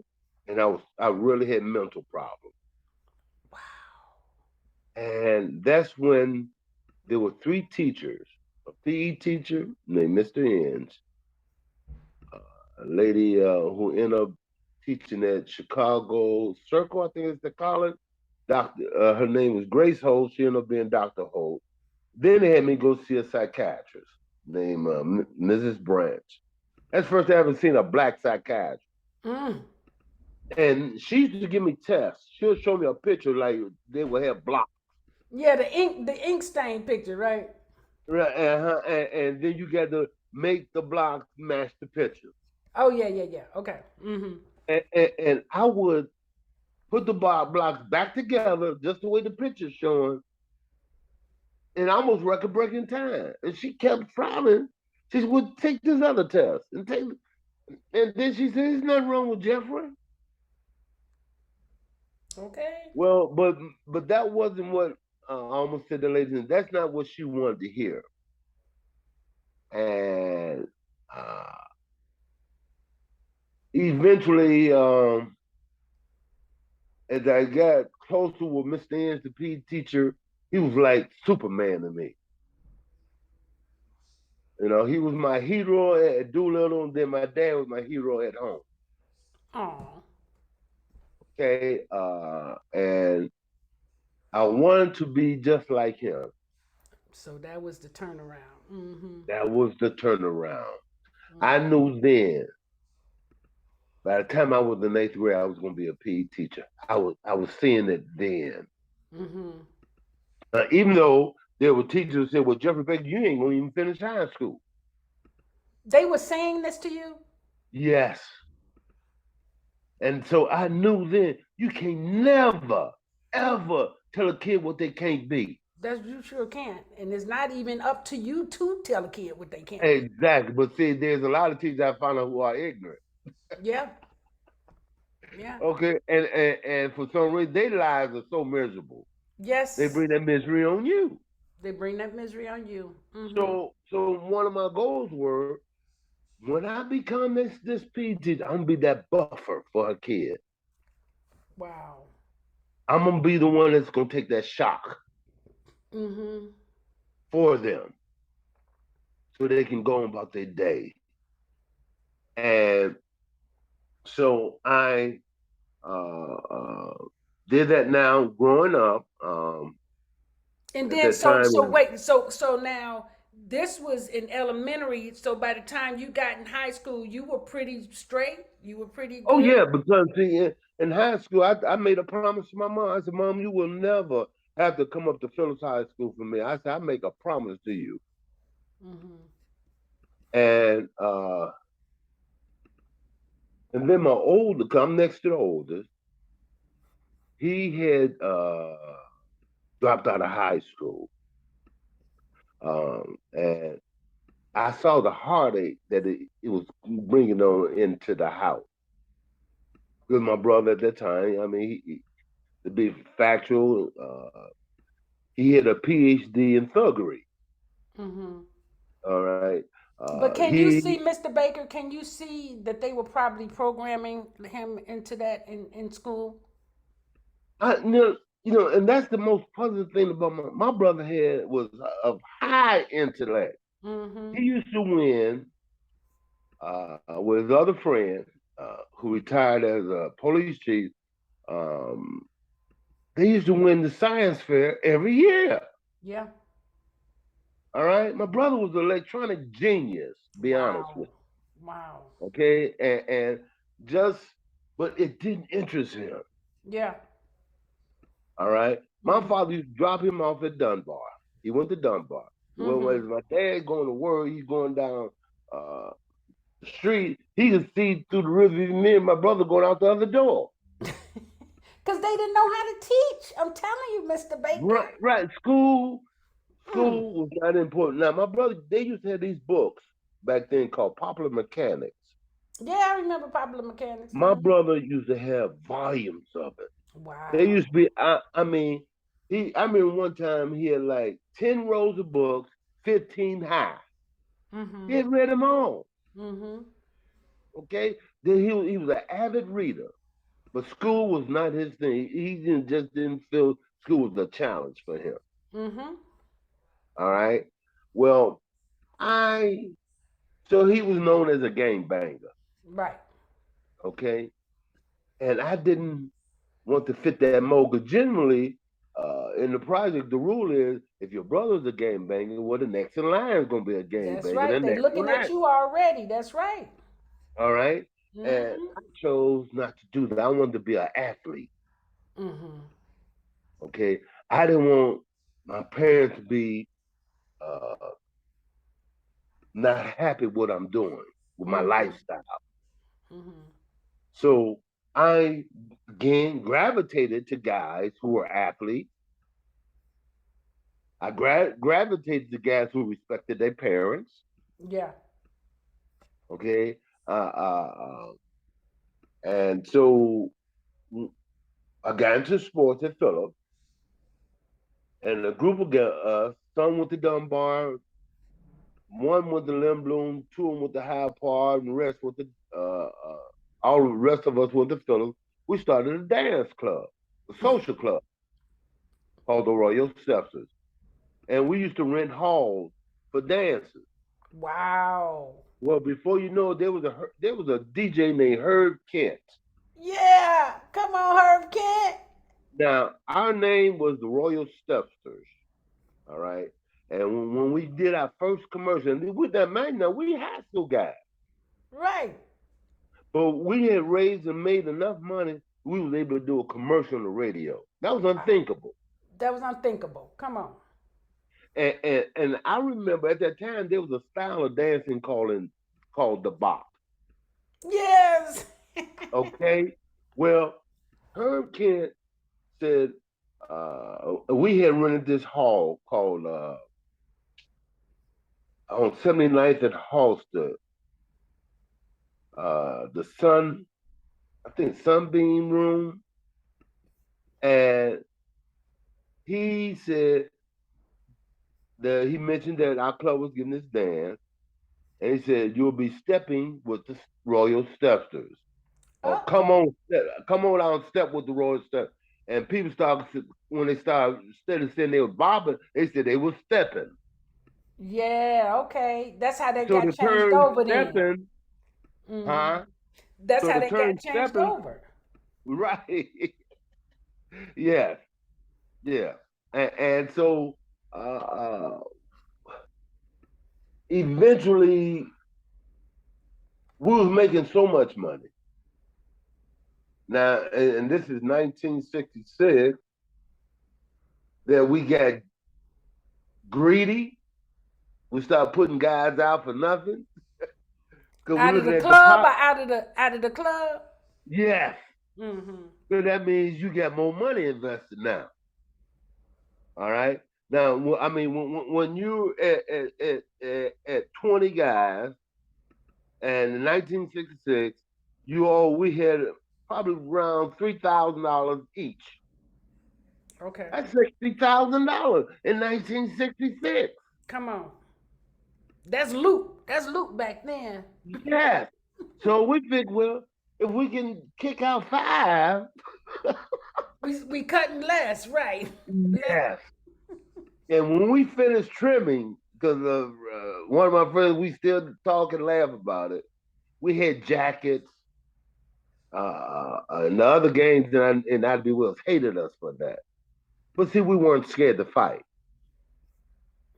and I really had mental problems. Wow. And that's when there were 3 teachers, a PE teacher named Mr. Inns, a lady who ended up teaching at Chicago Circle, I think it's they call it. Her name was Grace Holt. She ended up being Dr. Holt. Then they had me go see a psychiatrist named Mrs. Branch. That's the first time I ever seen a black psychiatrist. Mm. And she used to give me tests. She'll show me a picture like they would have blocks. Yeah, the ink stain picture, right? Right, and then you got to make the blocks match the picture. Oh yeah, yeah, yeah. Okay. Mm-hmm. And I would put the blocks back together just the way the picture's showing, in almost record breaking time. And she kept frowning. She said, well, take this other test and take. And then she said, there's nothing wrong with Jeffrey. Okay. Well, but that wasn't what I almost said to the lady. That's not what she wanted to hear. And eventually, as I got closer with Mr. Inns, the PE teacher, he was like Superman to me. He was my hero at Doolittle, and then my dad was my hero at home. Oh. Okay, and I wanted to be just like him. So that was the turnaround. Mm-hmm. That was the turnaround. Mm-hmm. I knew then. By the time I was in 8th grade, I was going to be a PE teacher. I was seeing it then. Mm-hmm. Even though there were teachers who said, "Well, Jeffrey Baker, you ain't going to even finish high school." They were saying this to you? Yes. And so I knew then You can never, ever tell a kid what they can't be. That's you sure can't. And it's not even up to you to tell a kid what they can't be. Exactly. But see, there's a lot of teachers I find out who are ignorant. Yeah. Yeah. Okay. And for some reason, their lives are so miserable. They Yes. bring that misery on you. They bring that misery on you. Mm-hmm. So one of my goals were when I become this PE teacher, I'm gonna be that buffer for her kid. Wow. I'm gonna be the one that's gonna take that shock Mm-hmm. for them so they can go about their day. And so I did that now growing up. And At then that so time, so wait, so now this was in elementary. So by the time you got in high school, you were pretty straight. You were pretty oh good. yeah, because see, in high school, I made a promise to my mom. I said, Mom, you will never have to come up to Phillips High School for me. I said, I make a promise to you. Mm-hmm. And and then my older, cause I'm next to the oldest, he had dropped out of high school. And I saw the heartache that it was bringing on into the house. Because my brother at that time, I mean, to be factual, he had a PhD in thuggery. Mm-hmm. All right. But can you He, see, Mr. Baker? Can you see that they were probably programming him into that in school? and that's the most positive thing about my brother here was of high intellect. Mm-hmm. He used to win with his other friend who retired as a police chief. Um, they used to win the science fair every year. Yeah. All right. My brother was an electronic genius, to be honest Wow. with Wow. you. Okay. And just, but it didn't interest him. Yeah. All right. My Mm-hmm. father used to drop him off at Dunbar. He went to Dunbar. Well, Mm-hmm. when my dad going to work, he's going down uh, the street. He could see through the river. Me and my brother going out the other door. Because they didn't know how to teach. I'm telling you, Mr. Baker. Right, right. School, Mm. school was not important. Now, my brother, they used to have these books back then called Popular Mechanics. Yeah, I remember Popular Mechanics. My Mm-hmm. brother used to have volumes of it. They Wow. used to be, I mean, I remember one time he had like 10 rows of books, 15 high. He Mm-hmm. had read them all. Mm-hmm. Okay. Then he was an avid reader, but school was not his thing. He just didn't feel school was a challenge for him. Mm-hmm. All right. Well, I so he was known as a game banger. Right. Okay. And I didn't want to fit that mold. Because generally, in the project, the rule is if your brother's a game banger, well, the next in line is going to be a game That's banger. right. The They next in looking at line. you already. That's right. All right. And Mm-hmm. I chose not to do that. I wanted to be an athlete. Mm-hmm. Okay. I didn't want my parents to be uh, not happy with what I'm doing with my Mm-hmm. lifestyle. Mm-hmm. So I again gravitated to guys who were athletes. I gravitated to guys who respected their parents. Yeah. Okay. Uh, uh, uh, and so I got into sports at Phillips, and a group of some went to Dunbar, one went to Lindblom, two of them went to Hyde Park, and the rest went to, all the rest of us went to Phillips. We started a dance club, a social club called the Royal Steppers. And we used to rent halls for dances. Wow. Well, before you know it, there was a DJ named Herb Kent. Yeah. Come on, Herb Kent. Now our name was the Royal Stepsters, all right. And when we did our first commercial, and with that man, now we high school guys, Right. but we had raised and made enough money, we was able to do a commercial on the radio. That was Wow. unthinkable. That was unthinkable. Come on. And I remember at that time there was a style of dancing called the bop. Yes. Okay, well Herb Kent said we had rented this hall called on 79th and Halsted, the Sun, I think Sunbeam Room, and he said that he mentioned that our club was getting this dance, and he said you'll be stepping with the Royal Steppers, or Oh, come on out and step with the Royal Steppers. And people started when they started instead of saying they were bobbing, they said they were stepping. yeah, okay. That's how that So got the changed term over then. stepping, Hmm. huh? That's So how the that got term changed stepping, over. right? Yes, yeah. And so eventually we was making so much money. Now, and this is 1966, that we got greedy. We started putting guys out for nothing because we're Out of looking the at the club or pot. out of the club? Yes. Mm-hmm. So that means you got more money invested now. All right. Now, I mean, when you at 20 guys, and in 1966, we had probably around $3,000 each. Okay. That's $60,000 in 1966. Come on. That's loot. That's loot back then. Yes. So we think, well, if we can kick out five, We cutting less, right? Less. yes. And when we finished trimming, because one of my friends, we still talk and laugh about it. We had jackets, and the other gangs in I'd Be Wills hated us for that. But see, we weren't scared to fight.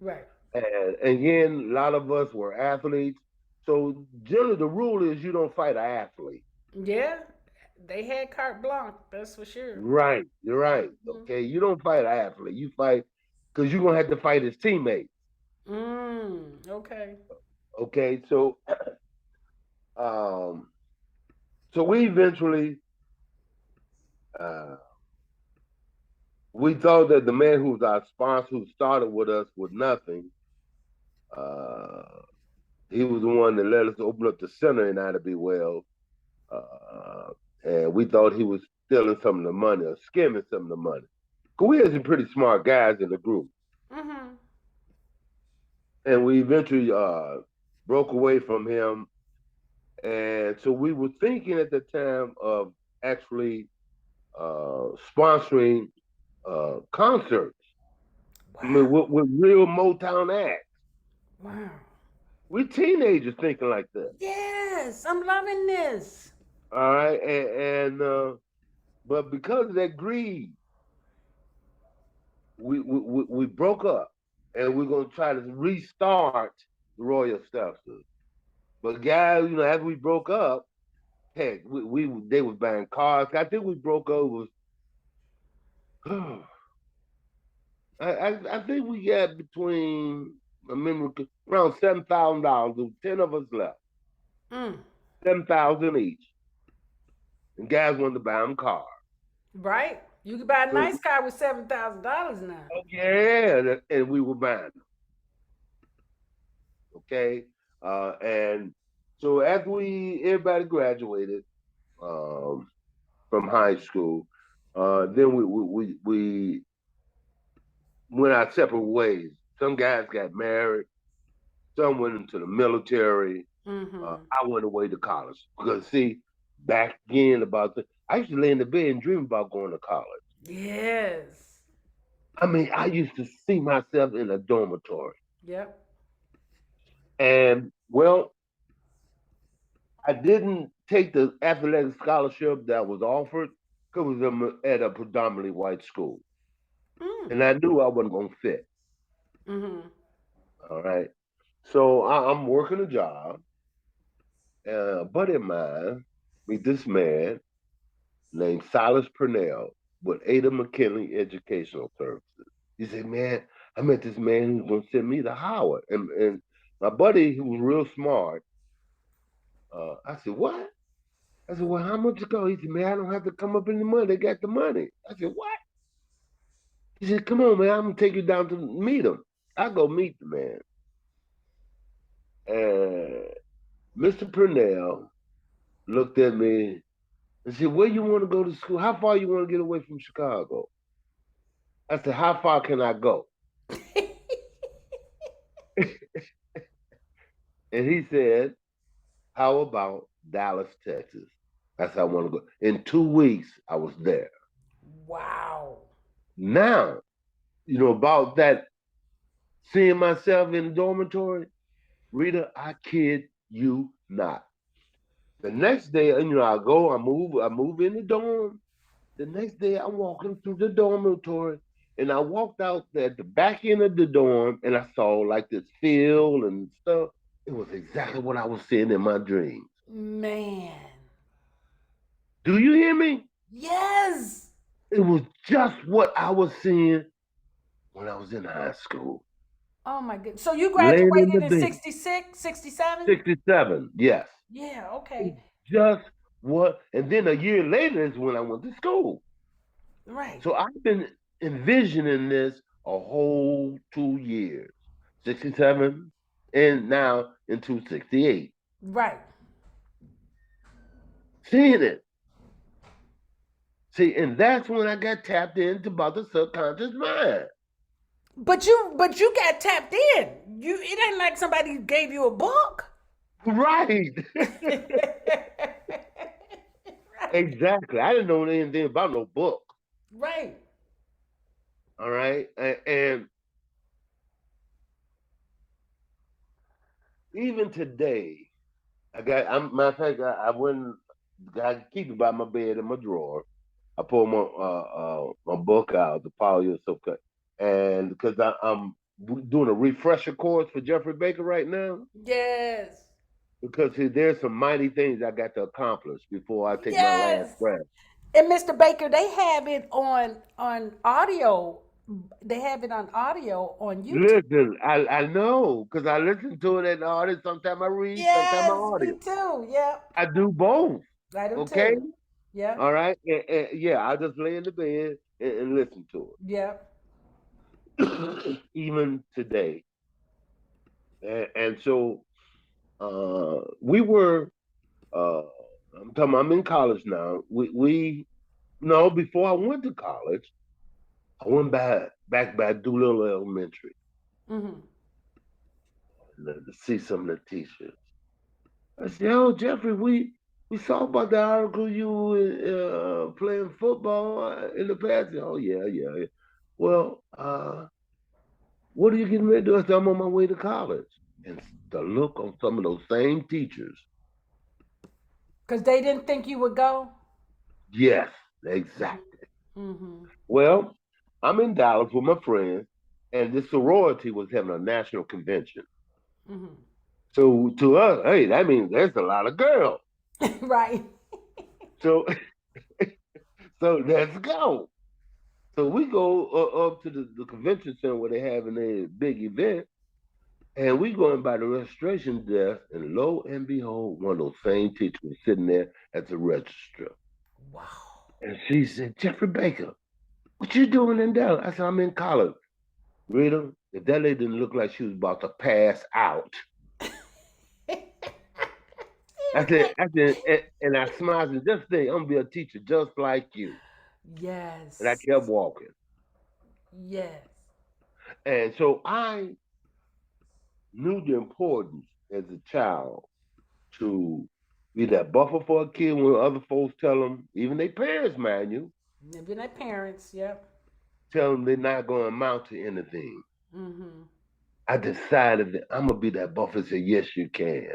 Right. And again, a lot of us were athletes. So generally, the rule is you don't fight an athlete. Yeah. They had carte blanche, that's for sure. Right, you're right. Mhm. Okay, you don't fight an athlete. You fight because you're gonna have to fight his teammates. Okay. Okay, um, so we eventually uh, we thought that the man who was our sponsor, who started with us with nothing, uh, he was the one that let us open up the center in Ida B. Wells, uh, and we thought he was stealing some of the money or skimming some of the money. Cause we had some pretty smart guys in the group, Mm-hmm. and we eventually broke away from him. And so we were thinking at the time of actually sponsoring concerts. I mean, Wow. with real Motown acts. Wow. We're teenagers thinking like that. Yes, I'm loving this. All right, and but because of that greed, we broke up, and we're gonna try to restart the Royal Stepsters. But guys, after we broke up, heck, we they was buying cars. I think we broke up was I think we got between I remember around $7,000. There was 10 of us left, Mm. 7,000 each, and guys wanted to buy them cars. Right? You could buy a So nice car with $7,000 now. oh yeah, and we were buying them. Okay, and so after everybody graduated um, from high school, then we went our separate ways. Some guys got married. Some went into the military. Mm-hmm. I went away to college because see, back again I used to lay in the bed and dream about going to college. Yes. I mean, I used to see myself in a dormitory, Yep. and well, I didn't take the athletic scholarship that was offered because it was at a predominantly white school, Mm. and I knew I wasn't gonna fit. Mm-hmm. All right, so I'm working a job. A buddy of mine meet this man named Silas Purnell with Ada McKinley Educational Services. He said, "Man, I met this man who's gonna send me to Howard." And my buddy, who was real smart, I said, "What?" I said, well, how much it go? He said, man, I don't have to come up any money. They got the money. I said, what? He said, come on, man, I'm gonna take you down to meet him. I go meet the man. And Mr. Purnell looked at me and said, where you want to go to school? How far you want to get away from Chicago? I said, how far can I go? And he said, how about Dallas, Texas? That's how I want to go. In 2 weeks, I was there. Wow. Now, about that, seeing myself in the dormitory, Rita, I kid you not. The next day, I move in the dorm. The next day, I'm walking through the dormitory, and I walked out at the back end of the dorm, and I saw like this field and stuff. It was exactly what I was seeing in my dreams. Man. Do you hear me? Yes. It was just what I was seeing when I was in high school. Oh my goodness. So you Laying in graduated the in bed. 66, 67? 67, yes. Yeah, It's okay. just what, and then a year later is when I went to school. Right. So I've been envisioning this a whole 2 years, 67 and now into 68. Right. Seeing it. See, and that's when I got tapped into about the subconscious mind. But you got tapped in. It ain't like somebody gave you a book. Right. Right. Exactly. I didn't know anything about no book. Right. All right. And even today, matter of fact, I went, I keep it by my bed in my drawer. I pull my book out, The Power of Your Subconscious, and because I'm doing a refresher course for Jeffrey Baker right now, Yes. because see, there's some mighty things I got to accomplish before I take my last Yes. breath. And Mr. Baker, they have it on audio. They have it on audio on YouTube. Listen, I know because I listen to it in the audio. Sometimes I read, sometimes I Yes, me audio. too. Yep. I do both. I do Okay, too. Yep. all right, and yeah, I just lay in the bed and listen to Yep. it, even today. And so we were. Uh, I'm in college now. We no, before I went to college, I went back by Doolittle Elementary Hmm. to see some of the teachers. I said, "Oh, Jeffrey, we saw about the article you were playing football in the past." Oh yeah, yeah, yeah. Well, what are you getting ready to do? I said, I'm on my way to college. And the look on some of those same teachers, Because they didn't think you would go. yes, exactly. Hmm. Well, I'm in Dallas with my friends, and this sorority was having a national convention. Hmm. So to us, hey, that means there's a lot of girls. Right. So so let's go. So we go up to the convention center where they having a big event, and we going by the registration desk, and lo and behold, one of those same teachers was sitting there at the register. Wow. And she said, Jeffrey Baker, what you doing in Dallas? I said, I'm in college. Rita, if that lady didn't look like she was about to pass out. And I smiled and just think, I'm gonna be a teacher just like you. And I Yes. kept walking. Yes. And so I knew the importance as a child to be that buffer for a kid when other folks tell them, even their parents, mind you, Even their parents. Yep. tell them they're not going to amount to anything. Hmm. I decided that I'm going to be that buffer and say, yes, you can.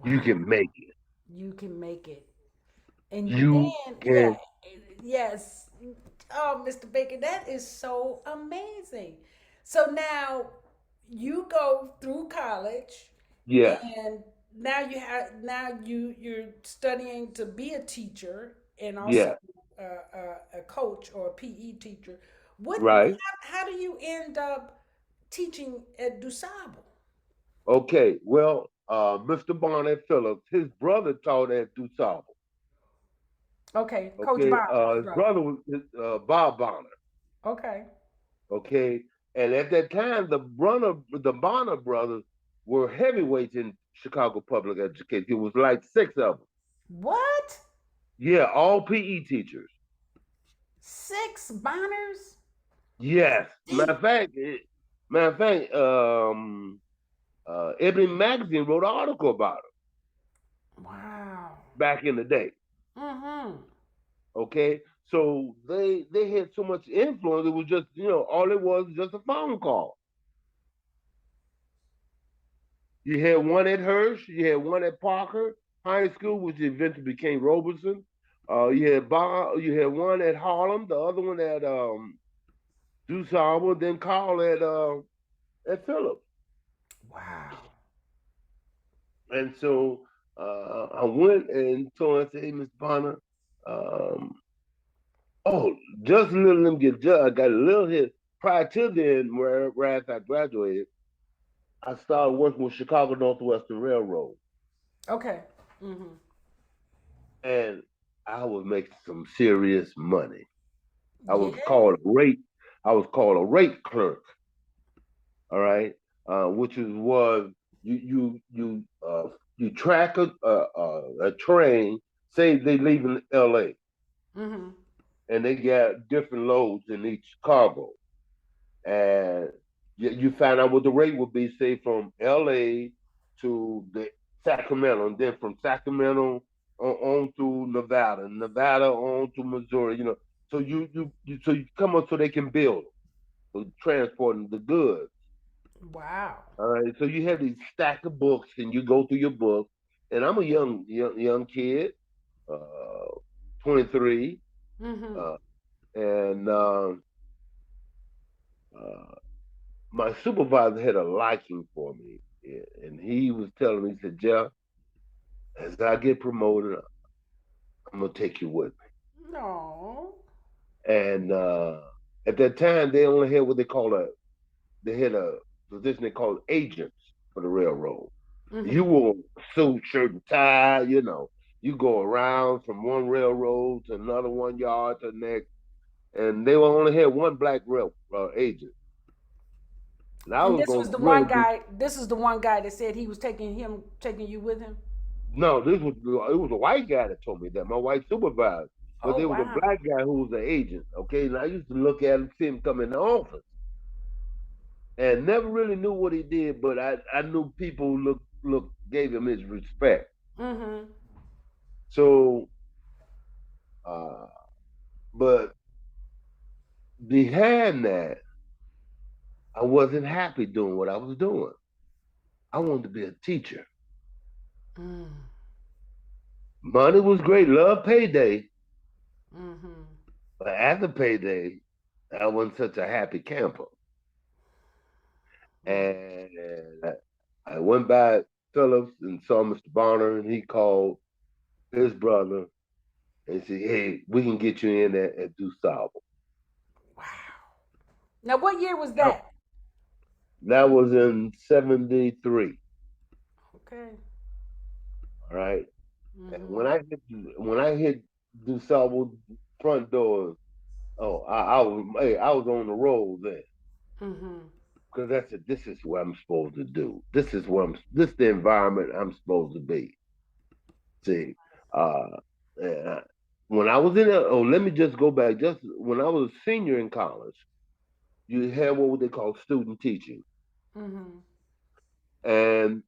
You Wow. can make it. You can make it. And You then, yeah, can. yes. Oh, Mr. Baker, that is so amazing. So now you go through college, Yes. and now you're studying to be a teacher and also Yes. a coach or a PE teacher. Right. How do you end up teaching at DuSable? Okay. Well, Mr. Barnett Phillips, his brother taught at DuSable. Okay, Coach Okay, Bonner's his brother. brother was Bob Bonner. Okay. Okay, and at that time, the Bonner brothers were heavyweights in Chicago public education. It was like six of them. What? Yeah, all PE teachers. Six Bonners? Yes, Deep. matter of fact, Ebony Magazine wrote an article about it Wow. back in the day. Mm-hmm. Okay, so they had so much influence. It was just all it was just a phone call. You had one at Hirsch, you had one at Parker High School, which eventually became Robertson. You had one at Harlem, the other one at DuSable, then Carl at Phillips. Wow. And so I went and told him, I said, "Hey, Mr. Bonner, um, oh, just a little them get judged. I got a little hit prior to then, where right after I graduated, I started working with Chicago Northwestern Railroad, Okay. Mm-hmm. and I was making some serious money. I was Yeah. called a rate. I was called a rate clerk. All right, which is was you track a train. Say they leave in L.A. Mm-hmm. and they got different loads in each cargo, and you find out what the rate would be. Say from L.A. to the Sacramento, and then from Sacramento on to Nevada, Nevada on to Missouri. So you come up so they can build them, so transporting the goods. Wow. All right, so you have these stack of books, and you go through your book. And I'm a young kid, uh, 23, Mm-hmm. uh, and uh, my supervisor had a liking for me, and he was telling me, he said, "Jeff, as I get promoted, I'm gonna take you with No. me." And at that time, they only had what they had a position they called agents for the railroad. Mm-hmm. You wore suit, shirt, and tie. You go around from one railroad to another, one yard to the next, and they only had one black rail agent. And I And was this gonna was the really one be guy. This is the one guy that said he was taking you with him. no. It was a white guy that told me that, my white supervisor, but Oh there was a wow. black guy who was an agent. Okay, and I used to look at him, see him come in the office, and never really knew what he did, but I knew people gave him his respect. Mm-hmm. So, uh, but behind that, I wasn't happy doing what I was doing. I wanted to be a teacher. Mm. Money was great, love payday, Mm-hmm. but after payday, I wasn't such a happy camper. Mm. And I went by Phillips and saw Mr. Bonner, and he called his brother and said, "Hey, we can get you in at DuSable." Wow. Now, what year was That, that? that was in '73. Okay. All right. And Mm-hmm. when I hit DuSable front door, oh, I was on the roll then, Mm-hmm. because I said, this is what I'm supposed to do. This is the environment I'm supposed to be. See, uh, uh, when I was in it, oh, let me just go back. Just when I was a senior in college, you had what they call student teaching, Mm-hmm. and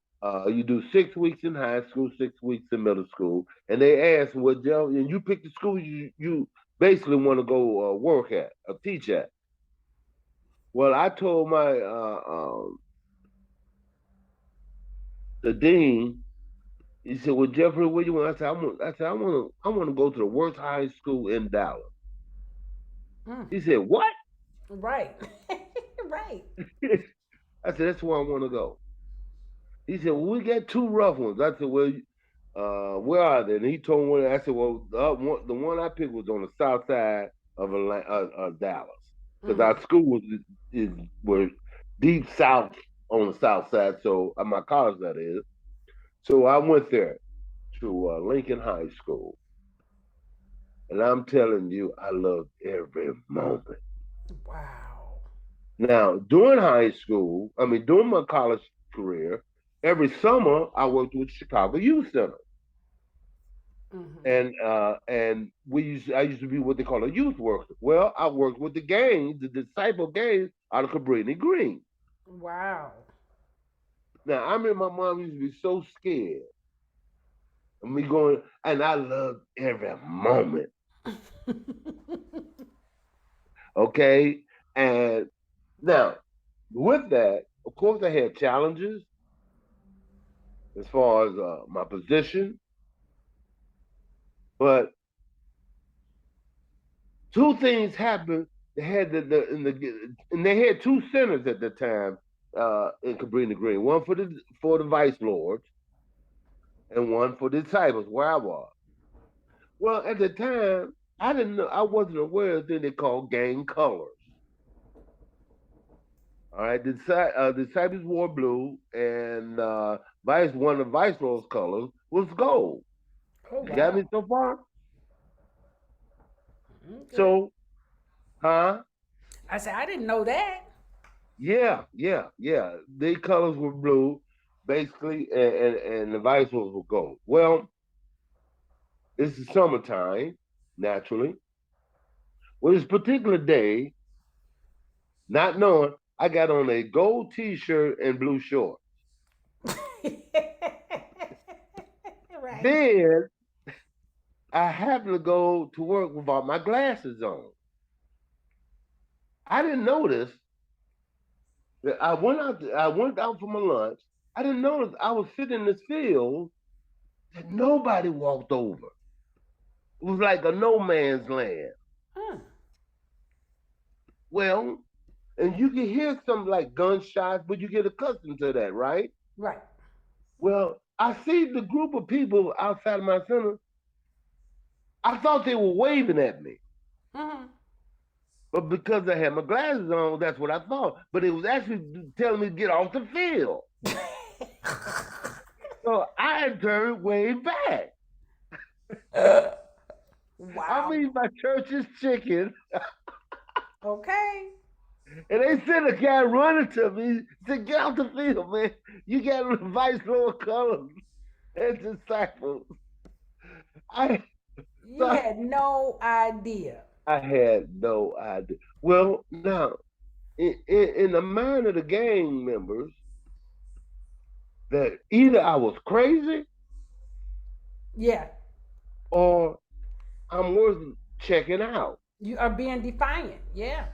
you do 6 weeks in high school, 6 weeks in middle school, and they ask, well, Joe, and you pick the school you basically want to go work at or teach at. Well, I told the dean. He said, "Well, Jeffrey, what do you want?" I want to go to the worst high school in Dallas." Mm. He said, "What?" Right. Right. I said, "That's where I want to go." He said, "Well, we got two rough ones." I said, "Well, where are they?" And he told me. I said, "Well, the one I picked was on the south side of Dallas, because Mm-hmm. our school was deep south on the south side. So my college, that is." So I went there to Lincoln High School, and I'm telling you, I loved every moment. Wow. Now, during high school, I mean, during my college career, every summer I worked with Chicago Youth Center, Mm-hmm. and I used to be what they call a youth worker. Well, I worked with the gangs, the disciple gangs out of Cabrini Green. Wow. Now, I remember my mom used to be so scared of me going, and I loved every moment. Okay, and now with that, of course, I had challenges as far as my position, but two things happened. They had and they had two centers at the time in Cabrini Green. One for the vice lords and one for the disciples where I was. Well, at the time, I didn't know. I wasn't aware of thing they called gang colors. All right, the disciples wore blue, and one of the vice lords' colors was gold. Oh You got wow. me so far? Okay. So, huh? I said I didn't know that. Yeah, yeah, yeah. The colors were blue, basically, and the vice ones were gold. Well, it's the summertime, naturally. Well, this particular day, not knowing, I got on a gold T-shirt and blue shorts. Right. Then I happened to go to work without my glasses on. I didn't notice that I went out for my lunch. I didn't notice I was sitting in this field that nobody walked over. It was like a no man's land. Huh. Well, and you can hear some like gunshots, but you get accustomed to that, right? Right. Well, I see the group of people outside of my center. I thought they were waving at me, Mm-hmm. but because I had my glasses on, that's what I thought. But it was actually telling me to get off the field. So I turned way back. I Wow. mean, my church's chicken, Okay. and they sent a guy running to me, said, "Get off the field, man. You got to vice lower colors and disciples." I You thought had no idea. I had no idea. Well, now in the mind of the gang members, that either I was crazy Yeah. or I'm worth checking out. You are being defiant. Yeah.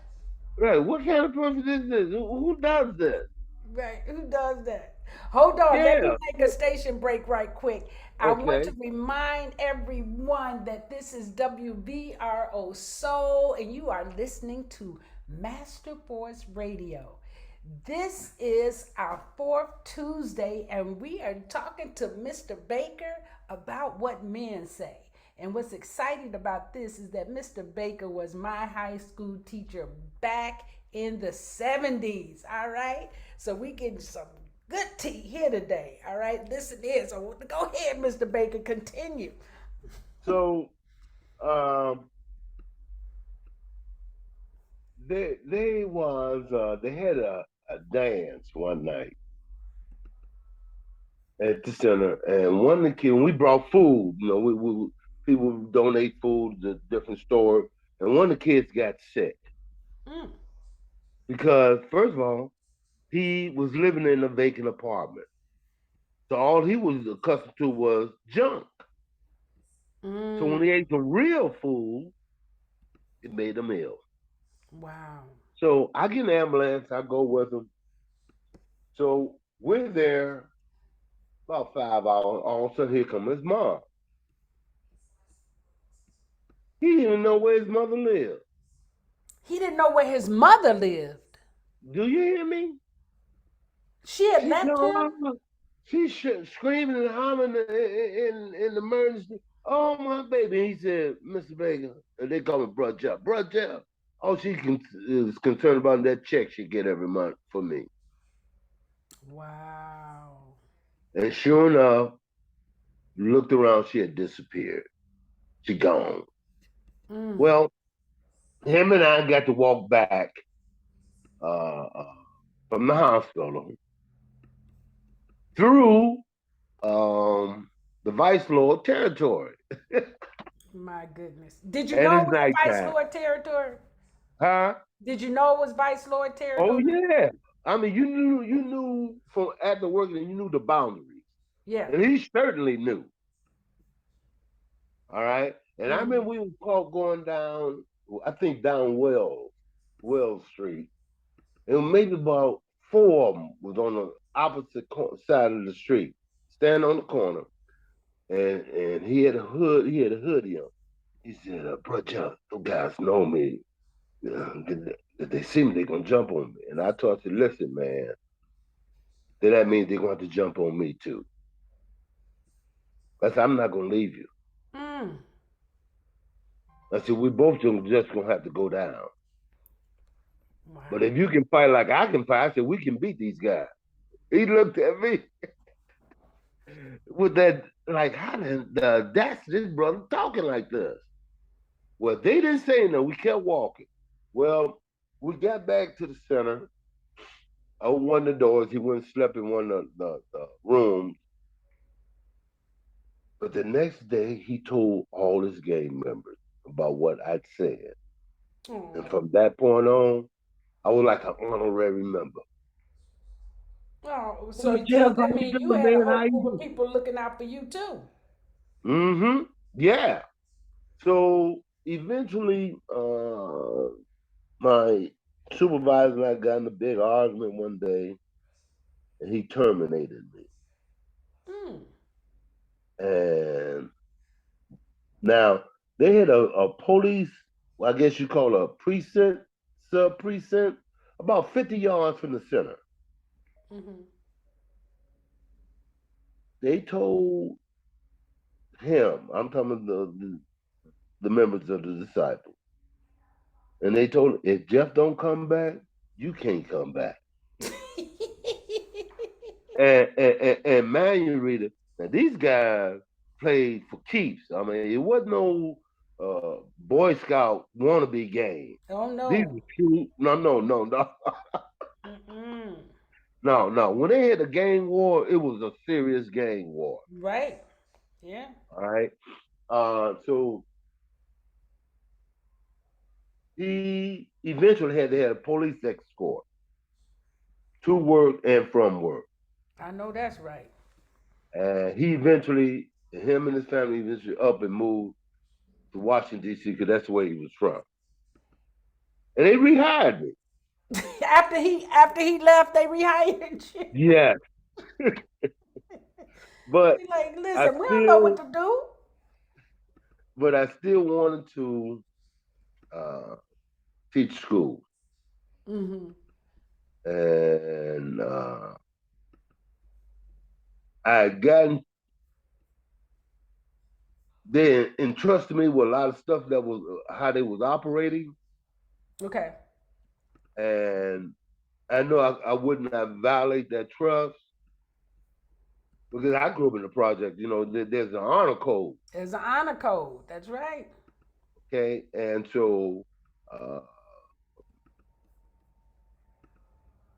Right? What kind of person is this? Who does this? Right. Who does that? Hold on. Let me Yeah. take a station break right quick. I want to Okay. remind everyone that this is WVRO Soul, and you are listening to Master Force Radio. This is our fourth Tuesday, and we are talking to Mr. Baker about what men say. And what's exciting about this is that Mr. Baker was my high school teacher back in the 70s. All right. So we getting some good tea here today. All right. Listen here. So go ahead, Mr. Baker. Continue. So um, they had a dance one night at the center, and one of the kids, we brought food. You know, we people donate food to different stores, and one of the kids got sick Mm, because first of all, he was living in a vacant apartment, so all he was accustomed to was junk. So mm, when he ate some real food, it made him ill. wow. So I get an ambulance, I go with him. So we're there about 5 hours. All of a sudden, here comes his mom. He didn't even know where his mother lived. He didn't know where his mother lived. Do you hear me? She had She left come him. out, she's screaming and hollering in the emergency. Oh, my baby. He said, Mr. Baker, and they call me Bruh Jeff. Bruh Jeff. All is concerned about that check she get every month for me. Wow. And sure enough, Looked around, she had disappeared. She gone. Mm. Well, him and I got to walk back uh, uh, from the hospital through the Vice Lord territory. My goodness. Did you And know it it's was the Vice nighttime. Lord territory? Huh? Did you know it was Vice Lord Oh territory? yeah. I mean, you knew from after working, you knew the boundaries, Yeah. and he certainly knew. All right. And I Mm-hmm. remember we was caught going down, I think down Wells Street, and maybe about four of them was on the opposite side of the street, standing on the corner, and he had a hoodie on. He said, "Bro, Jeff, those guys know me. If they see me, they're gonna jump on me." And I told him, "Listen, man, then that means they're gonna have to jump on me too. I said, I'm not gonna leave you. Mm. I said, we both just gonna have to go down. But Wow. if you can fight like I can fight, I said, we can beat these guys." He looked at me with that, like, how that's this brother talking like this. Well, they didn't say no. We kept walking. Well, we got back to the center. I opened one of the doors. He went and slept in one of the rooms. But the next day, he told all his gang members about what I'd said. And Oh. from that point on, I was like an honorary member. Oh, so Well, Jeff, how that you means you doing, had a man? How whole you group of doing? people looking out for you too. Mm-hmm. Yeah. So eventually, my supervisor and I got in a big argument one day, and he terminated me. Mm. And now they had a police, well, I guess you call it a precinct, sub precinct, about 50 yards from the center. Mm-hmm. They told him, I'm talking about the members of the disciples, and they told him, if Jeff don't come back, you can't come back. And man, you read it. Now these guys played for keeps. I mean, it wasn't no Boy Scout wannabe game. Oh These no. were true. No, Mm-mm. no. When they had a gang war, it was a serious gang war. Right. Yeah. All right. So he eventually had to have a police escort to work and from work. I know that's right. And he eventually, him and his family eventually up and moved to Washington, D.C., because that's where he was from. And they rehired me. After he left, they rehired you. Yes. But Be like, I listen, we don't know what still, to do. wanted to uh, teach school. Mm-hmm. And I had gotten, they entrusted me with a lot of stuff that was how they was operating. Okay. And I know I wouldn't have violate that trust because I grew up in the project. There's an honor code. There's an honor code. That's right. Okay. And so uh,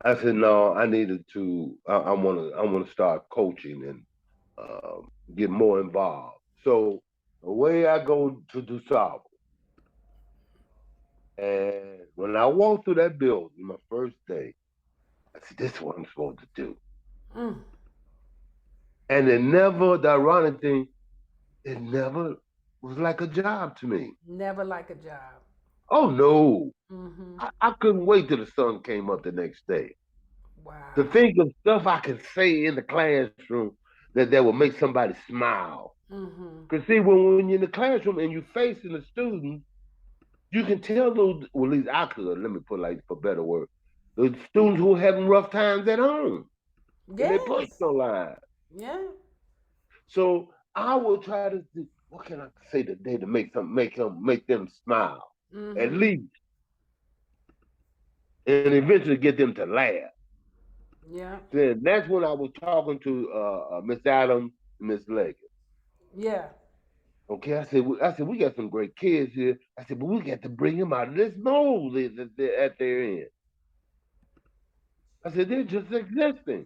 I said, no, I needed to, I want to start coaching and get more involved. So the way I go to DuSable, and when I walked through that building my first day, I said, this is what I'm supposed to do. Mm. And the ironic thing, it never was like a job to me. Never like a job. Oh no. Mm-hmm. I couldn't wait till the sun came up the next day to Wow. think of stuff I could say in the classroom that will make somebody smile. Mm-hmm. Because see, when you're in the classroom and you're facing the students, you can tell those, well, at least I could, let me put it like for better word, the students who are having rough times at home in their Yes. personal lives. Yeah. So I will try to do, what can I say today to make them smile? At Mm-hmm. least, and eventually get them to laugh. Yeah. Then that's when I was talking to Miss Adams and Miss Leggett. Yeah. Okay, I said, we got some great kids here. I said, but we got to bring them out of this mold that at their end. I said, they're just existing.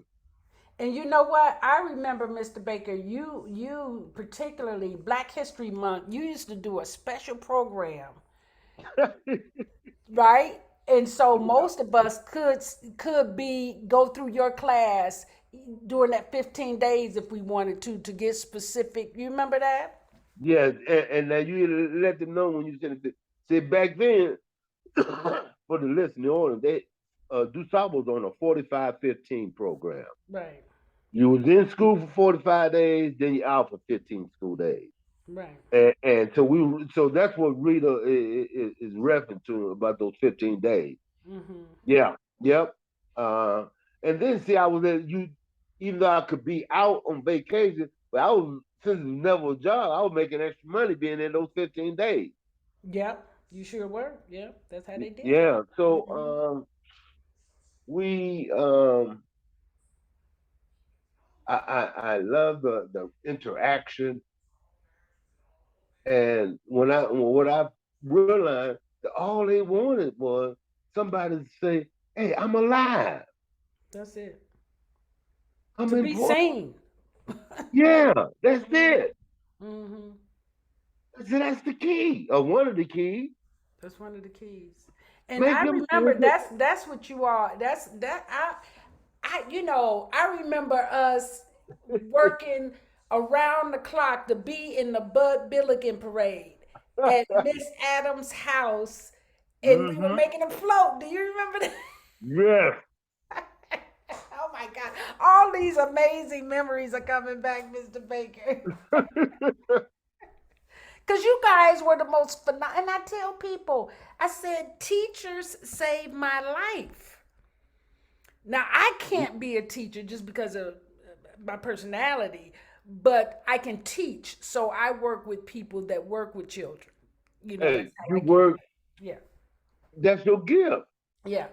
And you know what? I remember, Mr. Baker, you particularly Black History Month, you used to do a special program, right? And so Yeah. most of us could be go through your class during that 15 days if we wanted to get specific. You remember that? Yeah, and now you let them know when you send it. See, back then, for the list, New Orleans, they DuSable was on a 45-15 program. Right. You was in school for 45 days, then you out for 15 school days. Right. And so that's what Rita is referring to about those 15 days. Mhm. Yeah, yep. Uh, and then see, I was at you, even though I could be out on vacation, but I was since it was never a job, I was making extra money being in those 15 days. Yep. You sure were. Yeah. That's how they did it. Yeah, so Mhm. we I love the interaction, and what I realized that all they wanted was somebody to say, "Hey, I'm alive. That's it. I'm To be important." seen. Yeah, that's Mhm. it. Mhm. I said that's the key, or one of the keys. That's one of the keys. And Make I them feel remember good. that's what you are. That's that I remember us working around the clock to be in the Bud Billiken parade at Miss Adams' house, and we were Mm-hmm. making them float. Do you remember that? Yes. Oh my God. All these amazing memories are coming back, Mr. Baker. Because you guys were the most phenomenal. And I tell people, I said, teachers saved my life. Now, I can't be a teacher just because of my personality, but I can teach. So I work with people that work with children. You know, Hey, that's how you I get. work. Yeah. That's your gift. Yeah.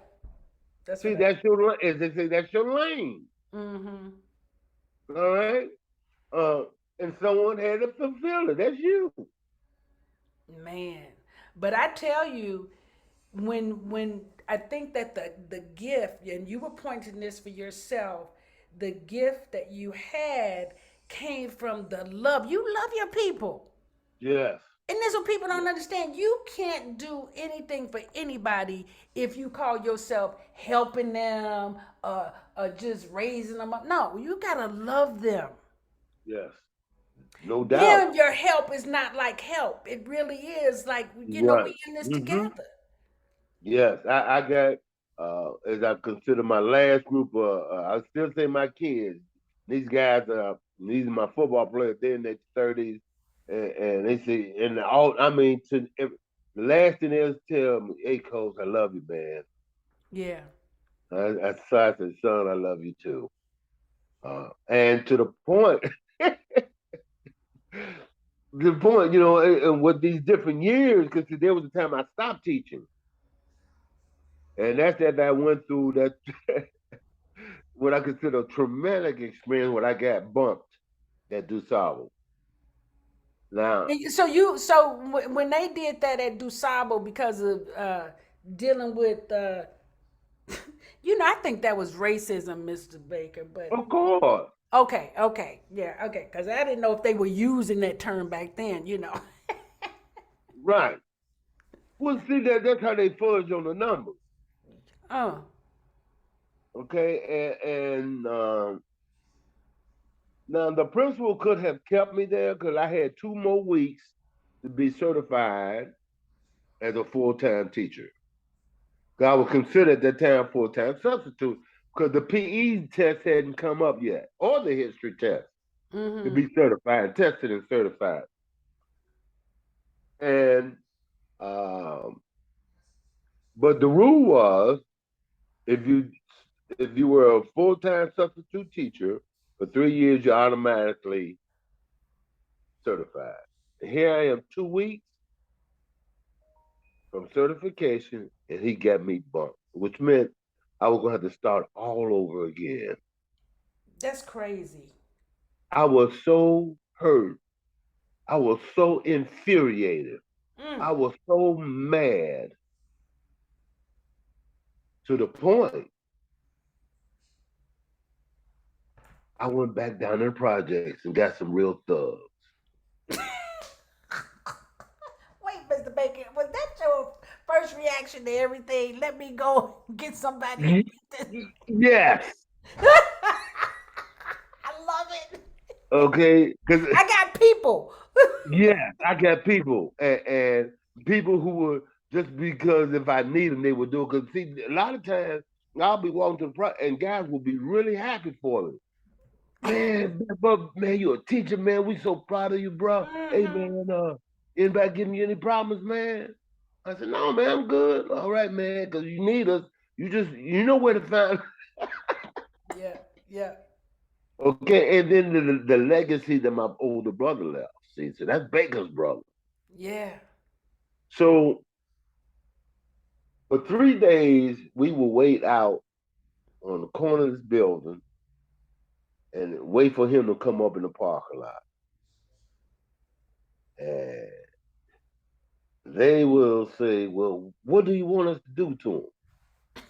That's See, what I that's your as they say, that's your lane. do. Mm-hmm. All right. Uh, and someone had to fulfill it. That's you. Man. But I tell you, when I think that the gift, and you were pointing this for yourself, the gift that you had came from the love. You love your people. Yes. And that's what people don't understand. You can't do anything for anybody if you call yourself helping them, just raising them up. No, you gotta love them. Yes. No doubt. Giving your help is not like help. It really is like, Right. we in this Mm-hmm. together. Yes. I got as I consider my last group. I still say my kids. These guys. These are my football players. They're in their 30s, and they say, and all. I mean, the last thing they'll tell me, "Hey, coach, I love you, man." Yeah. I said, "Son, I love you too." And to the point, and with these different years, because there was a time I stopped teaching, and that's that I went through that what I consider a traumatic experience when I got bumped at DuSable. Now, And when they did that at DuSable because of dealing with I think that was racism, Mr. Baker. But of course, okay, yeah, okay, because I didn't know if they were using that term back then. right. Well, see that's how they fudge on the numbers. Oh, Okay, and now the principal could have kept me there because I had 2 more weeks to be certified as a full-time teacher. I was considered at that time full-time substitute because the PE test hadn't come up yet, or the history test to mm-hmm. be certified, tested and certified. And but the rule was if you were a full-time substitute teacher for 3 years, you're automatically certified. Here I am 2 weeks from certification, and he got me bumped, which meant I was gonna have to start all over again. That's crazy. I was so hurt I was so infuriated. Mm. I was so mad to the point I went back down in the projects and got some real thugs. Wait, Mr. Bacon, was that your first reaction to everything? Let me go get somebody and beat this. Yes, I love it. okay, because I got people. yes, I got people and people who were just because if I need them, they would do it. Because see, a lot of times I'll be walking to the and guys will be really happy for me. Man, but man, you're a teacher, man. We so proud of you, bro. Hey, Hmm. man, anybody giving you any problems, man? I said, no, man, I'm good. All right, man, because you need us. You know where to find. Yeah, yeah, Okay, and then the legacy that my older brother left. See, so that's Baker's brother. yeah. So for 3 days, we would wait out on the corner of this building and wait for him to come up in the parking lot. And they will say, well, what do you want us to do to him?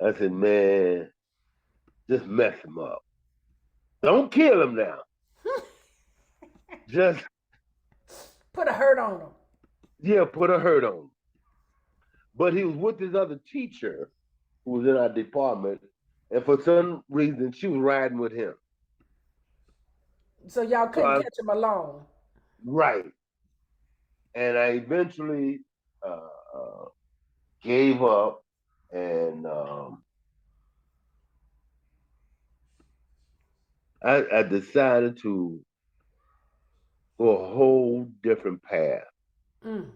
I said, man, just mess him up. Don't kill him now. Just, Put a hurt on them. yeah, put a hurt on him. But he was with this other teacher who was in our department. And for some reason, she was riding with him. So y'all So couldn't catch him alone. right. And I eventually uh, uh, gave up and I decided to go a whole different path Mm.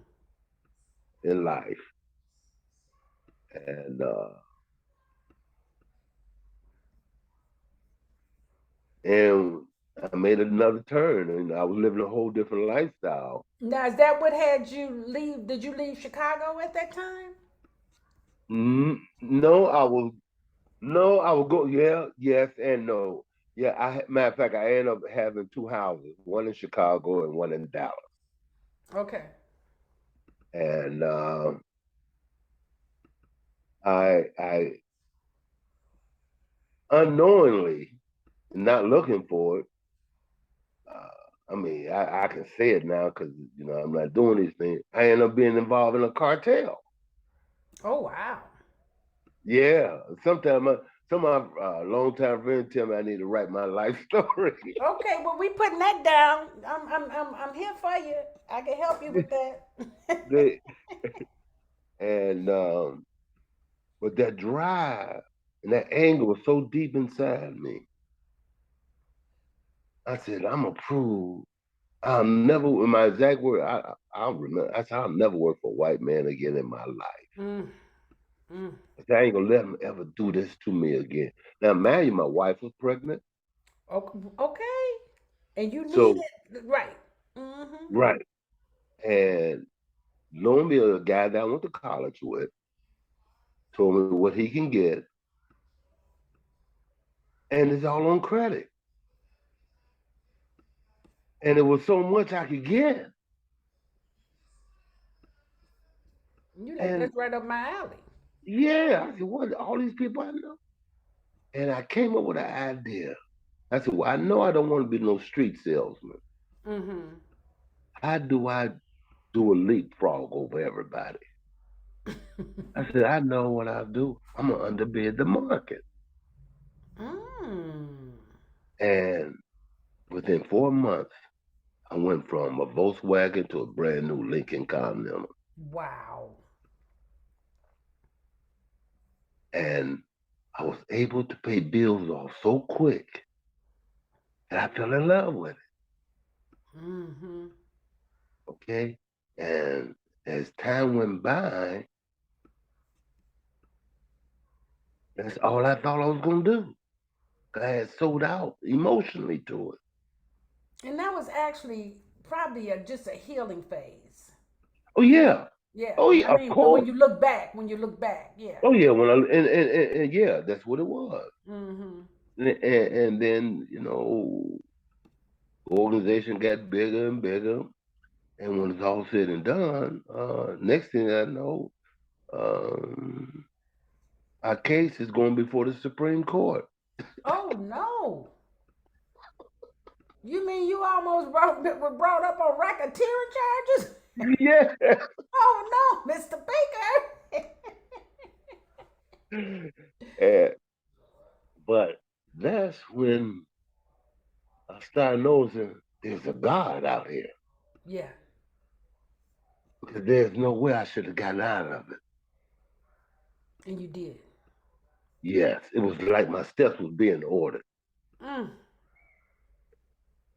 in life. And I made another turn and I was living a whole different lifestyle. Now, is that what had you leave? Did you leave Chicago at that time? No, I will go. Yeah, yes, and no. Yeah, matter of fact, I ended up having two houses, one in Chicago and one in Dallas. Okay. And I unknowingly, not looking for it. I mean, I can say it now because I'm not doing these things. I end up being involved in a cartel. Oh wow. Yeah, sometimes some of my longtime friends tell me I need to write my life story. Okay, well we putting that down. I'm here for you. I can help you with that. they, and but that drive and that anger was so deep inside me. I said, I'm gonna prove I'll never. In my exact word, I'll remember. I said, I'll never work for a white man again in my life. Mm, mm. I said, I ain't gonna let him ever do this to me again. Now, mind you, my wife was pregnant, Okay. And you need so it right. Mm-hmm. right. And lo and behold, a guy that I went to college with told me what he can get, and it's all on credit. And it was so much I could get. You like And that's right up my alley. yeah, I said, what? All these people I know. And I came up with an idea. I said, well, I know I don't want to be no street salesman. Mm-hmm. How do I do a leapfrog over everybody? I said, I know what I'll do. I'm gonna underbid the market. Mm. And within 4 months, I went from a Volkswagen to a brand new Lincoln Continental. Wow. And I was able to pay bills off so quick that I fell in love with it. Mm-hmm. Okay. And as time went by, that's all I thought I was gonna do. I had sold out emotionally to it. And that was actually probably just a healing phase. Oh yeah. Yeah. Oh I yeah, of mean, when course. you look back, yeah. Oh yeah, when I and yeah, that's what it was. Mm-hmm. And then The organization got bigger and bigger. And when it's all said and done, next thing I know, um, our case is going before the Supreme Court. Oh no. You mean you almost were brought up on racketeering charges? Yeah. Oh no, Mr. Baker. And, but that's when I started noticing there's a God out here. Yeah. Because there's no way I should have gotten out of it. And you did. Yes, it was like my steps was being ordered. Mm.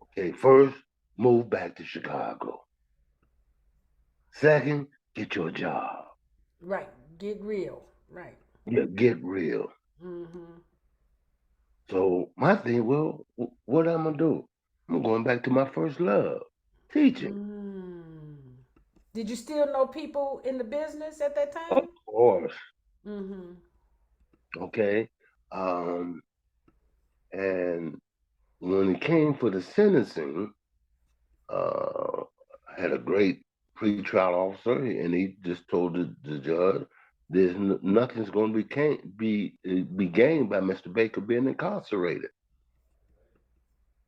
Okay, first, move back to Chicago. Second, get your job. Right. Get real. Right. Yeah, get real. Mm-hmm. So my thing, well, what I'm gonna do? I'm going back to my first love, teaching. Mm. Did you still know people in the business at that Of time? course. Mm-hmm. Okay. Um, and when it came for the sentencing, I had a great pretrial officer, and he just told the judge, "There's nothing's going to be gained by Mr. Baker being incarcerated.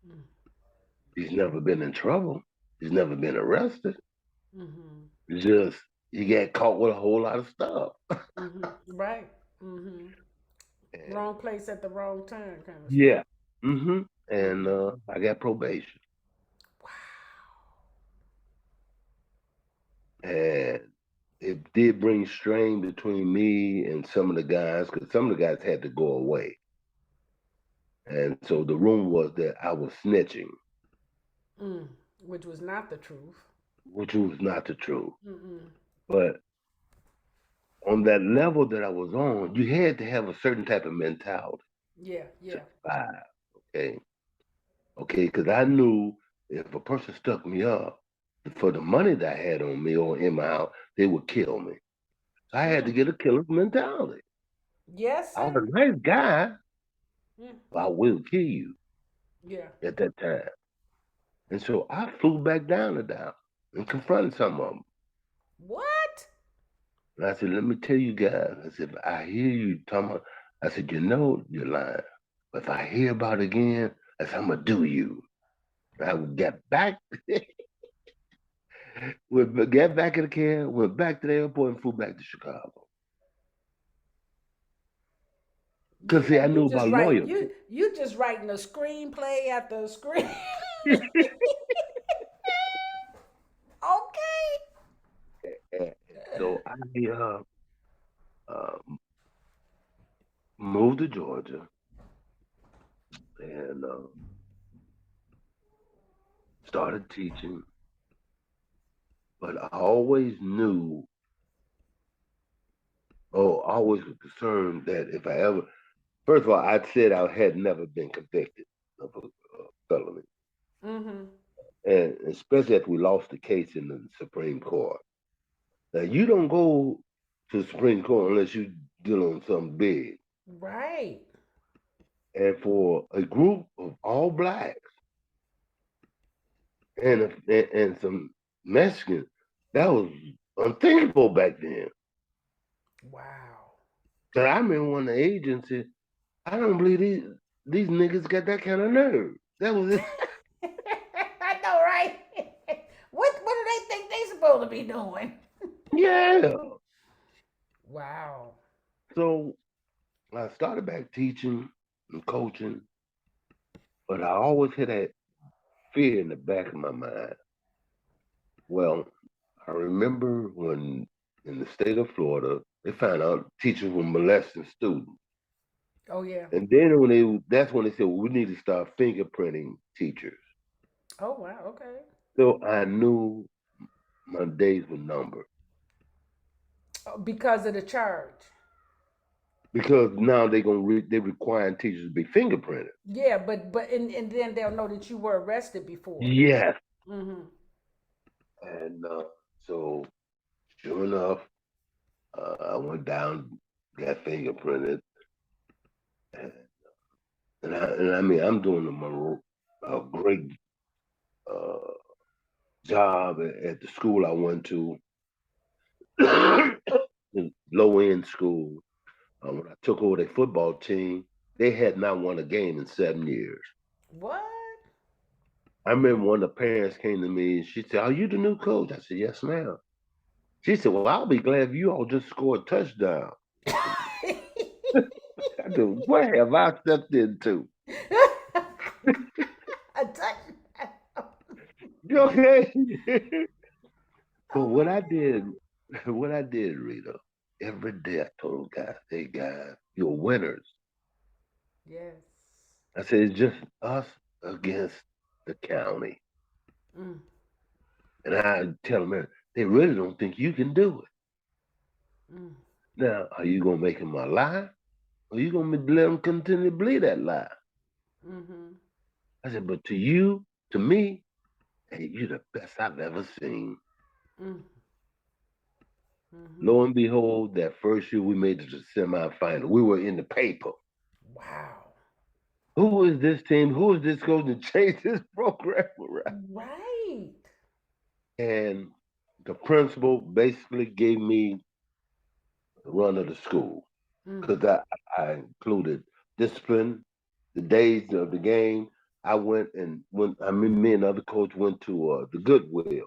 Mm. He's never been in trouble. He's never been arrested. Mm-hmm. It's just he got caught with a whole lot of stuff." Mm-hmm. Right. Mm-hmm. And Wrong place at the wrong time, kind of stuff. yeah, and Mm-hmm. I got probation, Wow. and it did bring strain between me and some of the guys because some of the guys had to go away. And so the rumor was that I was snitching, Mm. Which was not the truth. which was not the truth. Mm-mm. But on that level that I was on, you had to have a certain type of mentality Yeah. to Yeah. survive. Okay. Okay. Because I knew if a person stuck me up for the money that I had on me or in my house, they would kill me. So I had to Mm. get a killer's mentality. Yes, I was sir. a nice guy, Mm. but I will kill you Yeah. at that time. And so I flew back down to Dallas and confronted some of them. What? And I said, let me tell you guys, I said, if I hear you talking about, I said, you know you're lying. But if I hear about it again, I said, I'm going to do you. And I got back, got back in the car, went back to the airport and flew back to Chicago. Because, see, Yeah, I you knew just about write loyalty. you just writing a screenplay after a screen. Okay. And so I uh, moved to Georgia and started teaching. But I always knew, or always was concerned that if I ever, first of all, I'd said I had never been convicted of a felony. Mm-hmm. And especially after we lost the case in the Supreme Court. Now, you don't go to the Supreme Court unless you deal on something big. Right. And for a group of all blacks and some Mexicans, that was unthinkable back then. Wow. Cause I remember when the agency, I don't believe these niggas got that kind of nerve. That was it. I know, right? What do they think they supposed to be doing? Yeah. Wow. So I started back teaching and coaching, but I always had that fear in the back of my mind. Well, I remember when in the state of Florida, they found out teachers were molesting students. Oh yeah. And then that's when they said, well, we need to start fingerprinting teachers. Oh wow. Okay. So I knew my days were numbered Oh, because of the charge. because now they're requiring teachers to be fingerprinted. Yeah, but and then they'll know that you were arrested before. Yes. Mm-hmm. And so sure enough, I went down, got fingerprinted, and, and I mean, I'm doing them a great uh, job at the school I went to, low end school. When I took over their football team, they had not won a game in 7 years. What? I remember one of the parents came to me and she said, "Are you the new coach?" I said, "Yes, ma'am." She said, "Well, I'll be glad if you all just scored a touchdown." I said, "What have I stepped into?" A touchdown. You okay? But Oh what my I God. did, what I did, Rita, every day I told guys, "Hey guys, you're winners." Yes. I said, "It's just us against the county." Mm, And I tell them, they really don't think you can do it. mm, Now, are you gonna make them a lie, or you gonna let them continue to believe that lie? mm-hmm, I said, but to you, to me, hey, you're the best I've ever seen. mm, mm-hmm. Lo and behold, that first year we made it to the semifinal. We were in the paper. Wow. Who is this team? Who is this going to change this program around? Right. And the principal basically gave me the run of the school Mm, because I included discipline, the days of the game. I went and me and the other coach went to the Goodwill.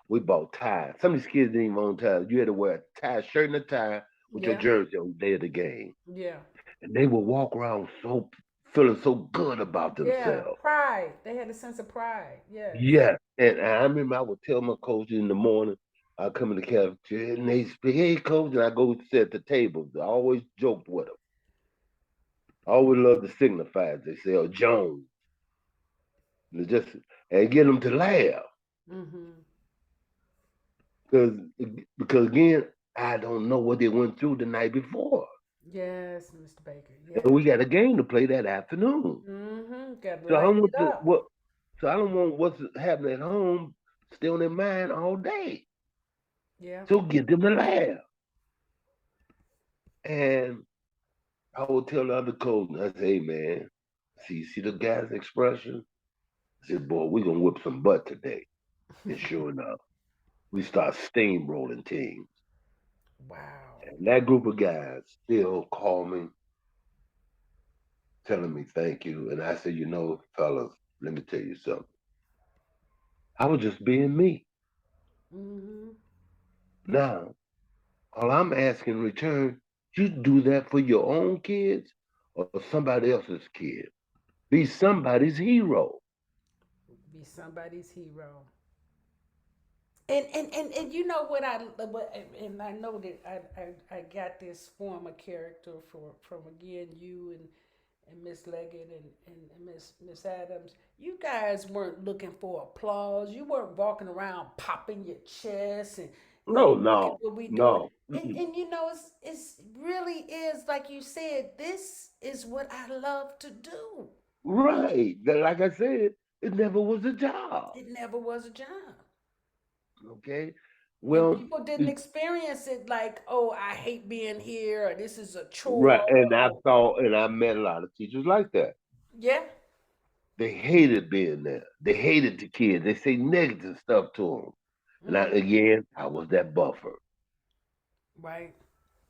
We bought ties. Some of these kids didn't even own ties. You had to wear a tie, shirt and a tie with your yeah. jersey on the day of the game. Yeah. And they would walk around so feeling so good about Yeah. themselves. Pride. They had a sense of pride. Yes. Yes. And I remember I would tell my coach in the morning, I come in the cafeteria and they speak, "Hey coach," and I go sit at the table. I always joked with them. I always love the signifiers. They say, "Oh, Jones," and just and get them to laugh Mm-hmm. because because again, I don't know what they went through the night before, Yes, Mr. Baker. and Yes. we got a game to play that afternoon. Mm-hmm. Got to So I light don't it want to up. what. So I don't want what's happening at home still in their mind all day. Yeah. So get them to laugh. And I would tell the other coach, I say, "Hey man, see the guy's expression?" I said, "Boy, we're gonna whip some butt today." And sure enough, we start steamrolling teams. Wow. And that group of guys still call me, telling me thank you. And I said, fellas, let me tell you something. I was just being me. Mm-hmm. Now, all I'm asking in return, you do that for your own kids or somebody else's kid. Be somebody's hero. Be somebody's hero. And you know and I know that I got this former character from again you and Miss Leggett and Miss Adams. You guys weren't looking for applause. You weren't walking around popping your chest and No, look at no, what we doing. no. Mm-mm. And it's really is like you said. This is what I love to do. Right. Like I said, it never was a job. It never was a job. Okay. And Well, people didn't experience it like, oh, I hate being here, or this is a chore. right. And I Or, saw and I met a lot of teachers like that. yeah. They hated being there. They hated the kids. They say negative stuff to them. And Mm, again, I was that buffer. right.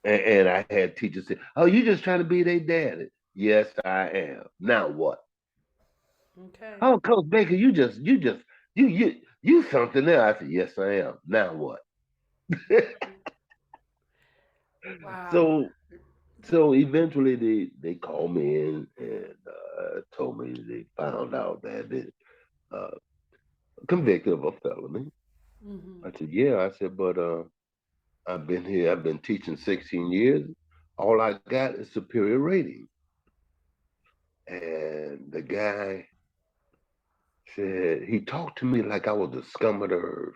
And I had teachers say, "Oh, you just trying to be their daddy." Yes, I am. Now what? Okay. "Oh, Coach Baker, you something else." I said, "Yes, I am. Now what?" Wow. so so eventually they called me in and told me they found out that they uh, convicted of a felony. Mm-hmm. I said, "Yeah." I said, "But I've been here. I've been teaching 16 years. All I got is superior rating." And the guy said he talked to me like I was the scum of the earth.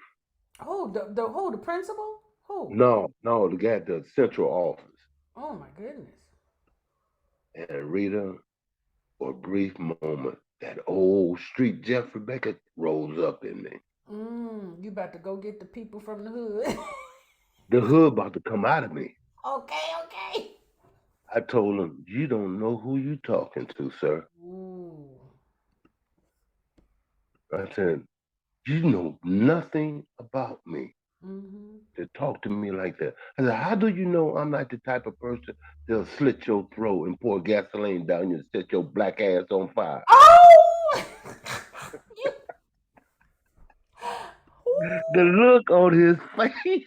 Oh, the principal? Who? No, no, the guy at the central office. Oh my goodness. And Rita, for a brief moment, that old street Jeff Rebecca rose up in me. You about to go get the people from the hood. The hood about to come out of me. Okay, okay. I told him, "You don't know who you talking to, sir." Ooh. I said, You know nothing about me Mm-hmm. to talk to me like that. I said, how do you know I'm not the type of person that'll slit your throat and pour gasoline down you and set your black ass on fire? Oh! You, The ooh. look on his face.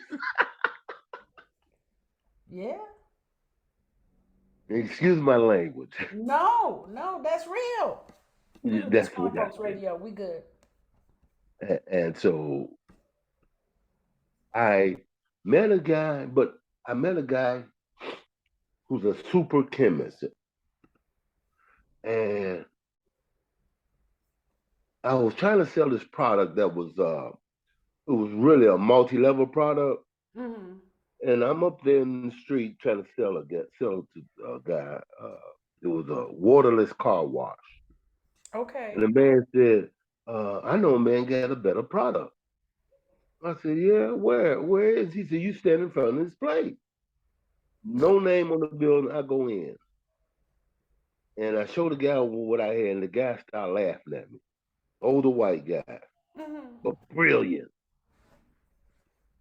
Yeah. Excuse my language. No, no, that's real. This That's grown what I folks said. radio. We good. And so I met a guy, but I met a guy who's a super chemist. And I was trying to sell this product that was it was really a multi-level product. Mm-hmm. And I'm up there in the street trying to sell it to a guy. It was a waterless car wash. And Okay. the man said, I know a man got a better product. I said, yeah, where? Where is he? He said, you stand in front of this place. No name on the building. I go in. And I showed the guy what I had, and the guy started laughing at me. Older white guy, Mm-hmm. but brilliant.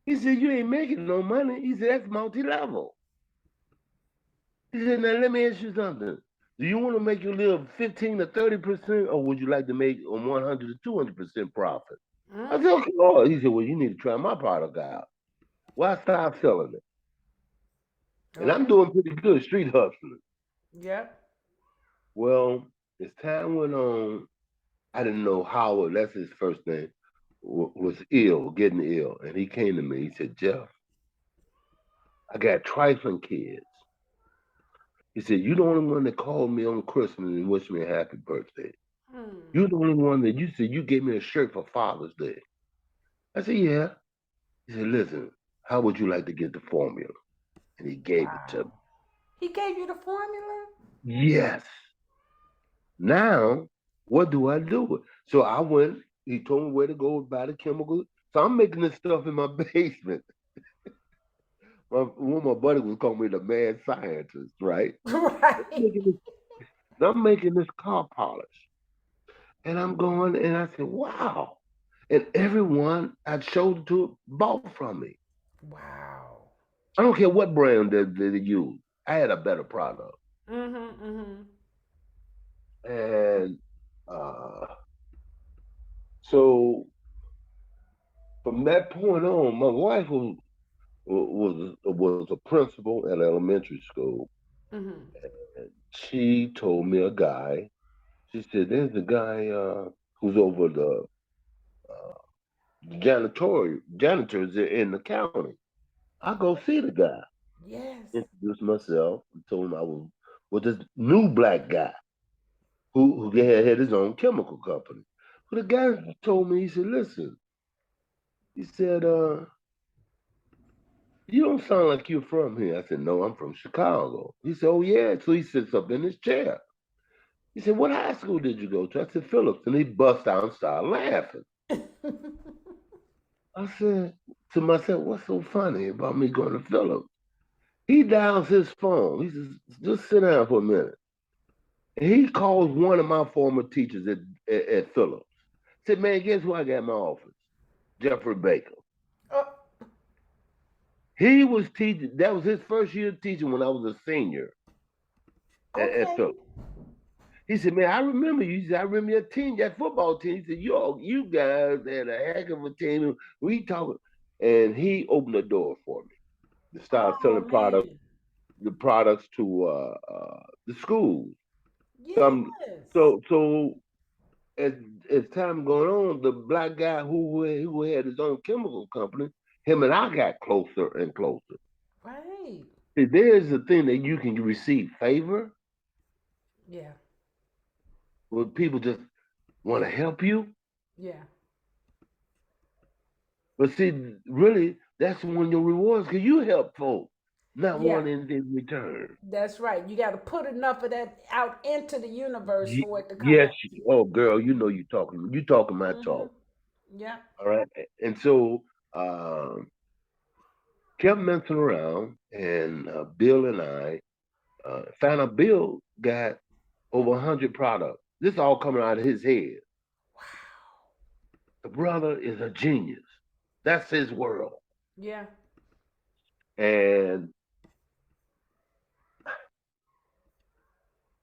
He said, you ain't making no money. He said, that's multi-level. He said, now let me ask you something. Do you want to make your live 15 to 30%, or would you like to make a 100 to 200% profit? I said, Mm. okay, Lord. He said, well, you need to try my product out. Well, I started selling it. And I'm Okay. doing pretty good street hustling. Yep. Well, as time went on, I didn't know Howard, that's his first name, was ill, getting ill. And he came to me. He said, Jeff, I got trifling kids. He said, you the only one that called me on Christmas and wished me a happy birthday. Hmm. You're the only one that you said you gave me a shirt for Father's Day. I said, yeah. He said, listen, how would you like to get the formula? And he gave it to Wow. He gave you the formula? me. Yes. Now, what do I do? So I went, he told me where to go buy the chemicals. So I'm making this stuff in my basement. One of my buddies was calling me the mad scientist, right? I'm Right. making this, I'm making this car polish. And I'm going, and I said, wow. And everyone I showed it to bought from me. Wow. I don't care what brand they use. I had a better product. Mm-hmm. Mm-hmm. And uh, so from that point on, my wife was a principal at elementary school. Mm-hmm. And she told me a guy. She said, "There's a guy who's over the janitors in the county. I go see the guy. Yes. Introduced myself. And told him I was with this new black guy who had his own chemical company. But the guy told me, he said, listen, he said, you don't sound like you're from here. I said, no, I'm from Chicago. He said, oh, yeah. So he sits up in his chair. He said, what high school did you go to? I said, Phillips. And he bust out and started laughing. I said to myself, what's so funny about me going to Phillips? He dials his phone. He says, just sit down for a minute. And he calls one of my former teachers at Phillips. Said, man, guess who I got in my office? Jeffrey Baker. Oh, He was teaching, that was his first year teaching when I was a senior at okay. Phillips. He said, man, I remember you. He said, I remember your team, that football team. He said, you guys had a heck of a team. We talking. And he opened the door for me to start Oh selling man. the products to the schools. So I'm, Yes. so as as time going on, the black guy who had his own chemical company, him and I got closer and closer. Right. See, there's a thing that you can receive favor Yeah. when people just want to help you. Yeah. But see, really, that's one of your rewards because you help folks, not Yeah. one in return. That's right. You got to put enough of that out into the universe for it to come Yes, back to you. oh girl, you know you talking my Mm-hmm. talk. Yeah. All right. And so um, kept messing around, and Bill and I found out Bill got over 100 products. This all coming out of his head. Wow. The brother is a genius. That's his world. Yeah. And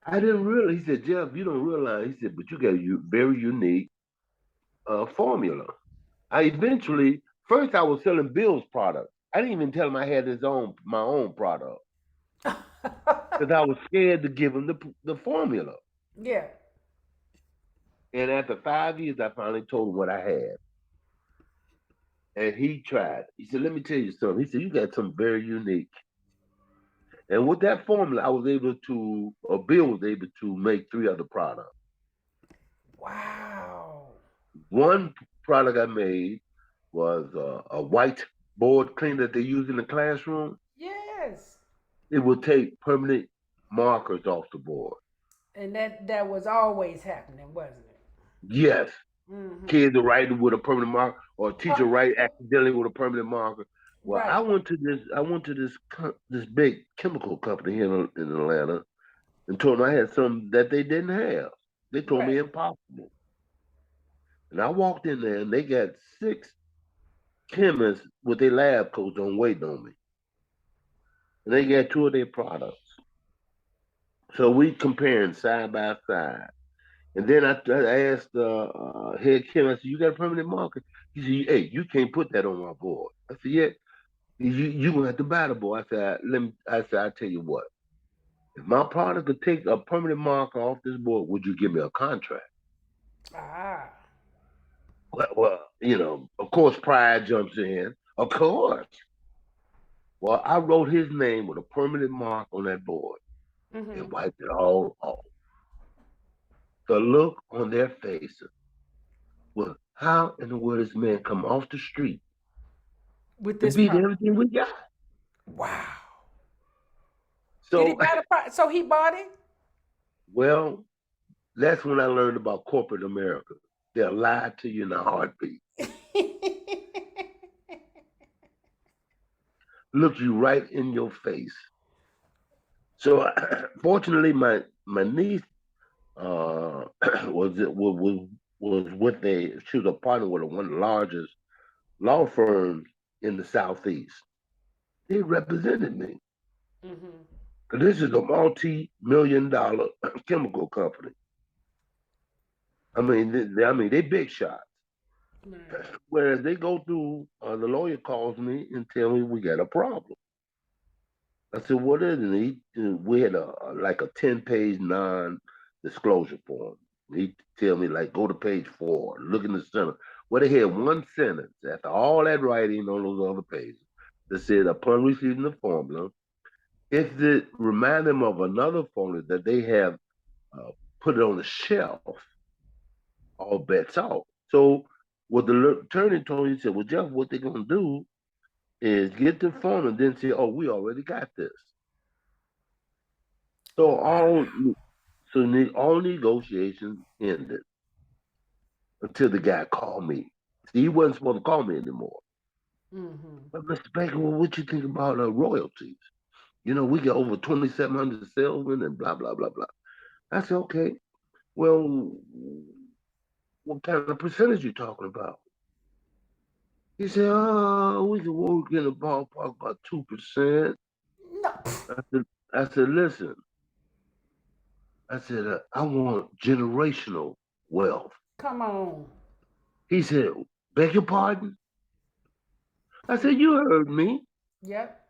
I didn't realize, he said, Jeff, you don't realize, he said, but you got a very unique formula. I eventually, first I was selling Bill's product. I didn't even tell him I had my own product because I was scared to give him the formula. Yeah. And after 5 years, I finally told him what I had. And he tried. He said, let me tell you something. He said, you got something very unique. And with that formula, I was able to, or Bill was able to make 3 other products. Wow. One product I made was a white board cleaner that they use in the classroom. Yes. It would take permanent markers off the board. And that was always happening, wasn't it? Yes, Mm-hmm. kids are writing with a permanent marker, or a teacher write accidentally with a permanent marker. Well, Right. I went to this big chemical company here in Atlanta and told them I had something that they didn't have. They told me Right. impossible. And I walked in there and they got 6 chemists with their lab coats on waiting on me. And they got 2 of their products. So we comparing side by side. And then I asked the head chemist, I said, you got a permanent marker? He said, hey, you can't put that on my board. I said, yeah, you gonna have to buy the board. I said, I tell you what, if my product could take a permanent marker off this board, would you give me a contract? Ah. Well, of course, pride jumps in. Of course. Well, I wrote his name with a permanent mark on that board Mm-hmm. and wiped it all off. The look on their faces was, how in the world this man come off the street With to this beat product. everything we got? Wow. Did he So, buy the product? So he bought it? well, that's when I learned about corporate America. They'll lie to you in a heartbeat, look you right in your face. So, fortunately, my niece uh, was with she was a partner with one of the largest law firms in the southeast. They represented me. Mm-hmm. This is a multi-million-dollar chemical company. They big shots. Right. Whereas they go through, the lawyer calls me and tell me we got a problem. I said, what is it? We had like a 10-page non-disclosure form. He tell me like, go to page 4, look in the center. Well, they had one sentence after all that writing on those other pages that said, upon receiving the formula, if it remind them of another formula that they have uh, put it on the shelf, all bets off. So what the attorney told me, he said, well, Jeff, what they're going to do is get the phone and then say, oh, we already got this. So Wow. all negotiations ended until the guy called me. See, he wasn't supposed to call me anymore. Mm-hmm. But Mr. Baker, well, what you think about royalties? We got over 2,700 salesmen and blah, blah, blah, blah. I said, okay, well, what kind of percentage you talking about? He said, oh, we can work in the ballpark about 2%. No. I said, I said, listen, I said, I want generational wealth. Come on. He said, beg your pardon? I said, you heard me. Yep.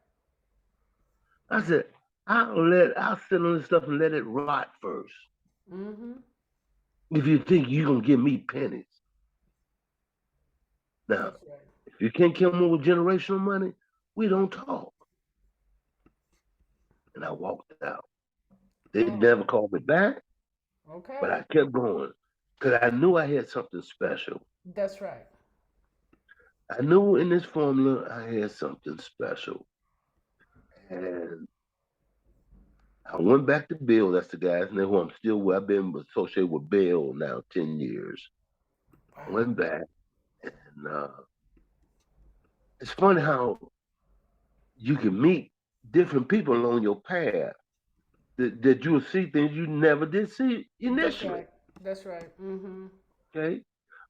I said, I'll sit on this stuff and let it rot first. Mm-hmm. If you think you're going to give me pennies. Now, That's right. if you can't come up with generational money, we don't talk. And I walked out. They Oh. never called me back, but Okay. I kept going because I knew I had something special. That's right. I knew in this formula I had something special. And I went back to Bill. That's the guy's name who I'm still with. I've been associated with Bill now 10 years. I Wow. went back, and it's funny how you can meet different people along your path that you'll see things you never did see That's initially. right. That's right. Mm-hmm. Okay.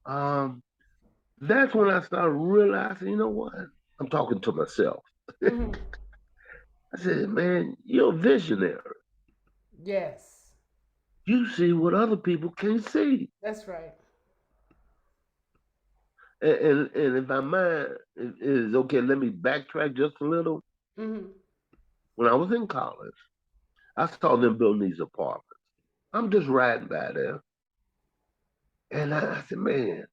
Um, That's when I started realizing, you know what? I'm talking to myself. Mm-hmm. I said, man, you're a visionary. Yes, You see what other people can't see. that's right. And if I mind is okay, let me backtrack just a little. Mm-hmm. When I was in college, I saw them building these apartments. I'm just riding by there, and I said, man,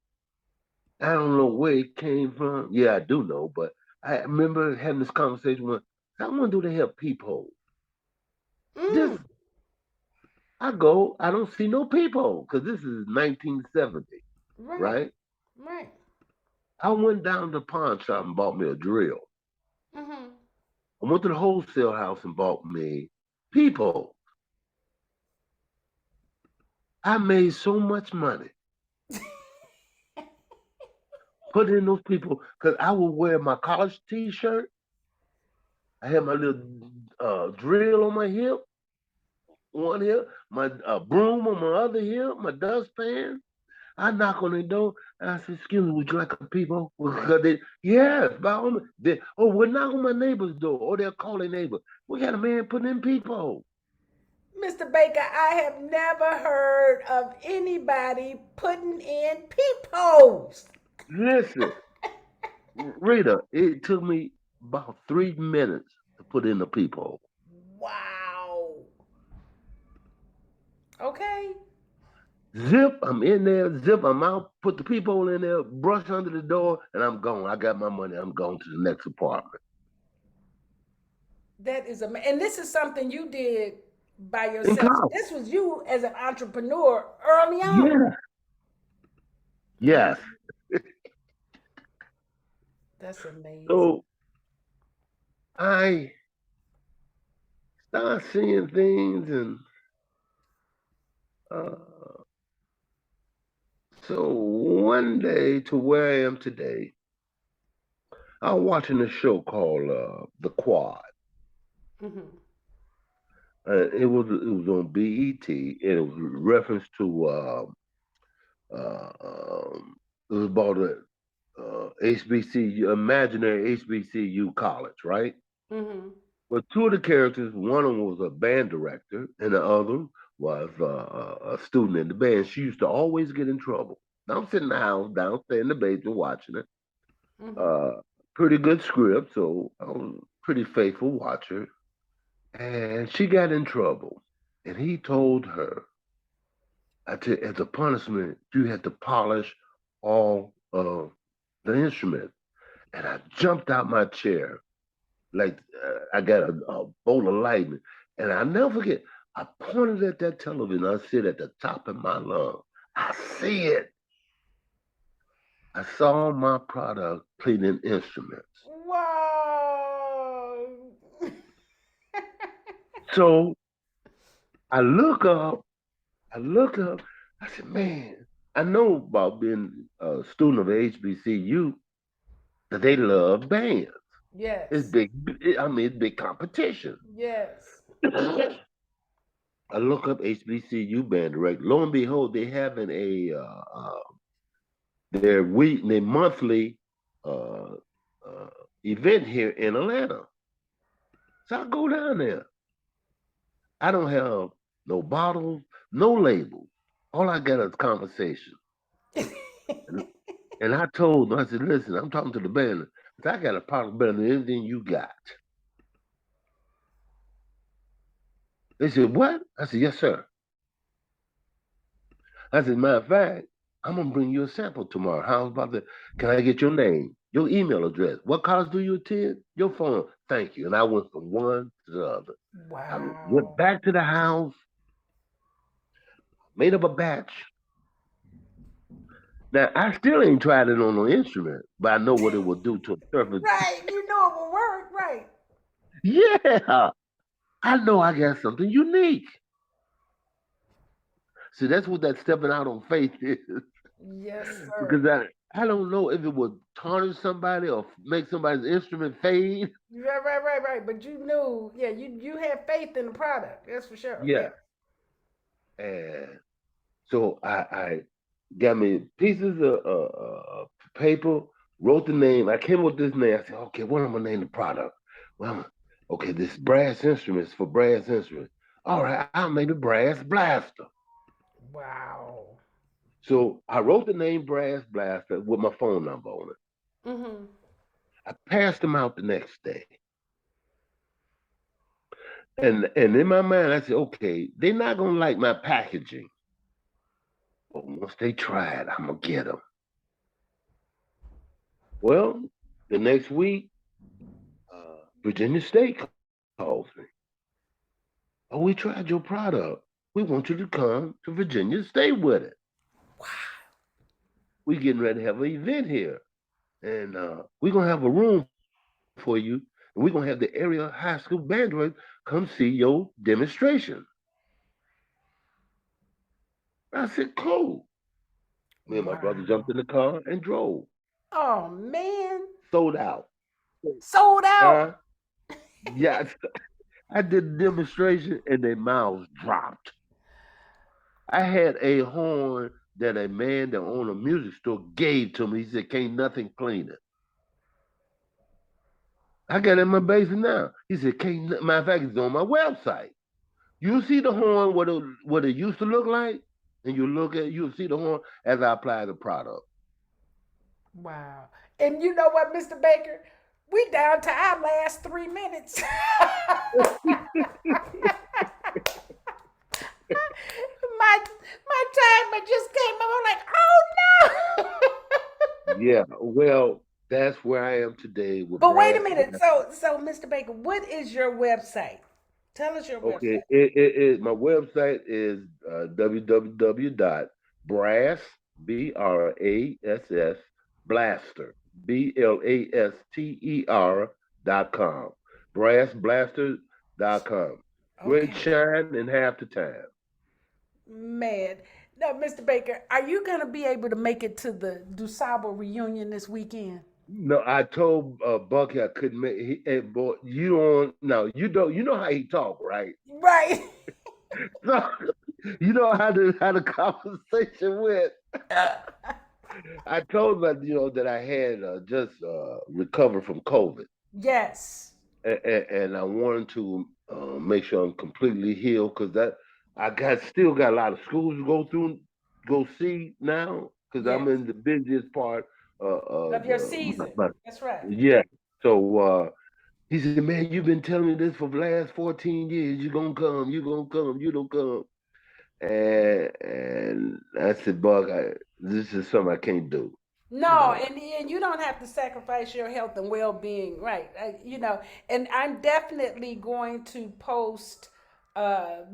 I don't know where it came from. Yeah, I do know, but I remember having this conversation with someone. Do they have peepholes? This Mm. I go, I don't see no peephole because this is 1970, Right, right? right. I went down to the pawn shop and bought me a drill. Mm-hmm. I went to the wholesale house and bought me peepholes. I made so much money putting in those people because I would wear my college T-shirt. I had my little drill on my hip, one hip, my broom on my other hip, my dustpan. I knock on the door and I said, "Excuse me, would you like a peephole?" Because they, yes, by all means. Oh, we'll knock on my neighbor's door, or they'll call their neighbor. We got a man putting in peephole. Mr. Baker, I have never heard of anybody putting in peepholes. Listen, Rita, it took me about 3 minutes to put in the peephole. Wow. Okay. Zip, I'm in there. Zip, I'm out. Put the peephole in there. Brush under the door, and I'm gone. I got my money. I'm going to the next apartment. That is amazing. And this is something you did by In yourself. So college, this was you as an entrepreneur early on. yeah, yes. That's amazing. So I start seeing things, and uh, so one day to where I am today, I was watching a show called The Quad. Mm-hmm. It was on BET, and it was reference to uh, um, it was about a HBCU, imaginary HBCU college, right? Mm-hmm. But two of the characters, one of them was a band director, and the other was a student in the band. She used to always get in trouble. Now I'm sitting in the house downstairs in the basement watching it. Mm-hmm. Uh, Pretty good script, so I was a pretty faithful watcher. And she got in trouble, and he told her, as a punishment, you had to polish all of the instruments. And I jumped out my chair like I got a bolt of lightning. And I never forget, I pointed at that television. I said at the top of my lungs, I see it. I saw my product played in instruments. Wow. So I look up, I look up, I said, man, I know about being a student of HBCU that they love bands. It's Yes. big, I mean, it's big competition. Yes. I look up HBCU band director. Lo and behold, they having their monthly uh, uh, event here in Atlanta. So I go down there. I don't have no bottles, no labels. All I got is conversation. And, and I told them, I said, listen, I'm talking to the band. I said, I got a product better than anything you got. They said, what? I said, yes, sir. I said, matter of fact, I'm gonna bring you a sample tomorrow. How's about that? Can I get your name, your email address? What college do you attend? Your phone. Thank you. And I went from one to the other. I went Wow. back to the house, made up a batch. Now I still ain't tried it on no instrument, but I know what it will do to a surface. Right. You know it will work. Right. Yeah, I know I got something unique. See, that's what that stepping out on faith is. Yes, Because sir. I don't know if it would tarnish somebody or make somebody's instrument fade. Right, right, right, right. But you knew, yeah, you had faith in the product. That's for sure. Yeah. Yeah. And so I got me pieces of paper, wrote the name. I came up with this name. I said, okay, what am I name the product? Well, okay, this brass instruments for brass instruments. All right, I'll make the brass blaster. Wow. So I wrote the name Brass Blaster with my phone number on it. Mm-hmm. I passed them out the next day. And in my mind, I said, okay, they're not gonna like my packaging, but once they try it, I'm gonna get them. Well, the next week, Virginia State calls me. Oh, we tried your product. We want you to come to Virginia State with it. Wow. We getting ready to have an event here, and we're gonna have a room for you, and we're gonna have the area high school band director come see your demonstration. I said, cool. Me and my brother jumped Wow. in the car and drove. Oh man. Sold out. Sold out. Huh? Yes. I did the demonstration and their mouths dropped. I had a horn that a man that owned a music store gave to me. He said, can't nothing clean it. I got it in my basement now. He said, can't, matter of fact, it's on my website. You see the horn, what it used to look like? And you look at, you'll see the horn as I apply the product. Wow. And you know what, Mr. Baker? We down to our last 3 minutes. my timer just came up. I'm like, oh no. Yeah, well, that's where I am today with But wait a Brass. minute. So Mr. Baker, what is your website? Tell us your Okay, website. my website is www.brass, BRASS, blaster, BLASTER.com, brassblaster.com. Great Okay. shine in half the time. Man. Now, Mr. Baker, are you gonna be able to make it to the DuSable reunion this weekend? No, I told Bucky I couldn't make. Hey, boy, you don't. No, you don't. You know how he talk, right? Right. So you know how the conversation went. I told him that that I had just recovered from COVID, Yes. and I wanted to make sure I'm completely healed because that I got still got a lot of schools to go through, go see now because I'm Yes. in the busiest part Of of your season. That's right. yeah. So he said, "Man, you've been telling me this for the last 14 years. You're gonna come. You're gonna come. You don't come." And I said, "Buck, this is something I can't do." You No, know. and you don't have to sacrifice your health and well being, right? And I'm definitely going to post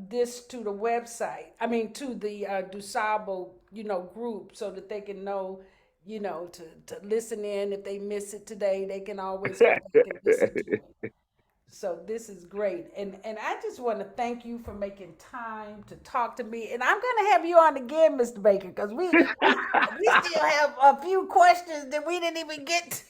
this to the website. I mean, to the DuSable, group, so that they can know, to listen in. If they miss it today, they can always go back and listen to it. So this is great, and I just want to thank you for making time to talk to me. And I'm gonna have you on again, Mr. Baker, because we still have a few questions that we didn't even get to.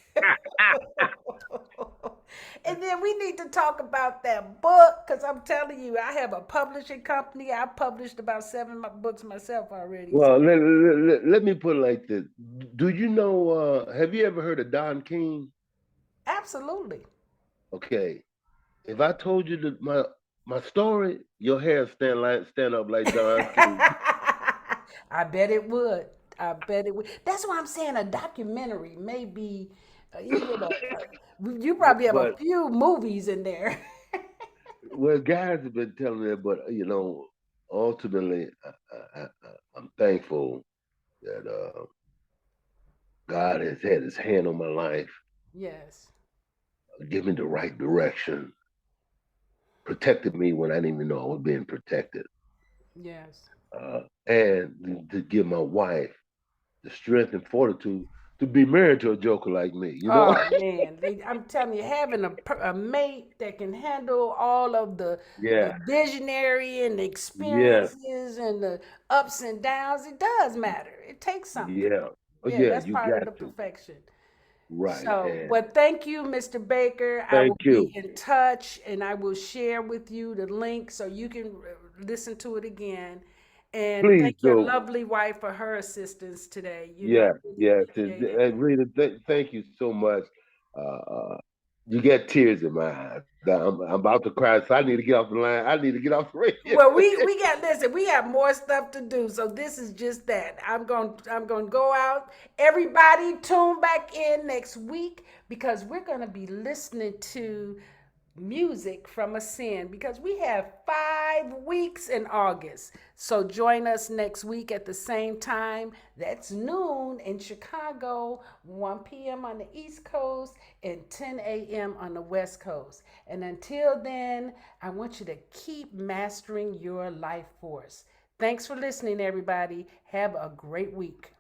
And then we need to talk about that book, because I'm telling you, I have a publishing company. I published about 7 books myself already. So Well, let me put it like this. Do you know, have you ever heard of Don King? absolutely. Okay. If I told you my story, your hair stand up like Don King. I bet it would. I bet it would. That's why I'm saying a documentary, maybe even you probably have a But few movies in there. well, guys have been telling me, but ultimately, I'm thankful that God has had His hand on my life, Yes, given me the right direction, protected me when I didn't even know I was being protected, yes. and to give my wife the strength and fortitude to be married to a joker like me. You know? Oh man, I'm telling you, having a mate that can handle all of the Yeah, visionary and the yeah, experiences and the ups and downs, it does matter. It takes something. yeah. Oh, Yeah, yeah, that's you part of got the to. perfection. Right. So, And well, thank you, Mr. Baker. I thank will be you. in touch and I will share with you the link so you can listen to it again. And Please thank your do. lovely wife for her assistance today. I Yes, really yes. appreciate it. Rita, thank you so much. You get tears in my eyes. I'm about to cry, so I need to get off the line. I need to get off the radio. Well, we got listen. We have more stuff to do, so this is just that. I'm gonna go out. Everybody, tune back in next week because we're gonna be listening to music from a sin because we have 5 weeks in August. So join us next week at the same time. That's noon in Chicago, 1 p.m. on the East Coast, and 10 a.m. on the West Coast. And until then, I want you to keep mastering your life force. Thanks for listening, everybody. Have a great week.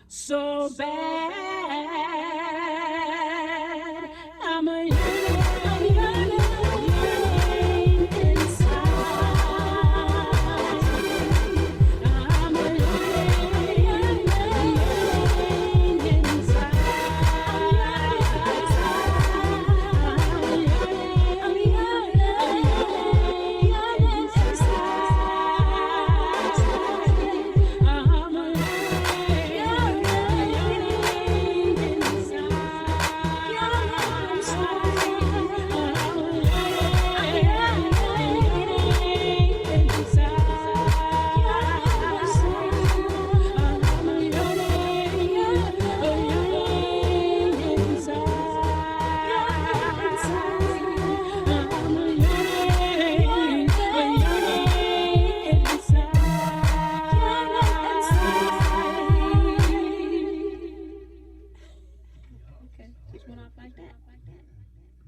So bad.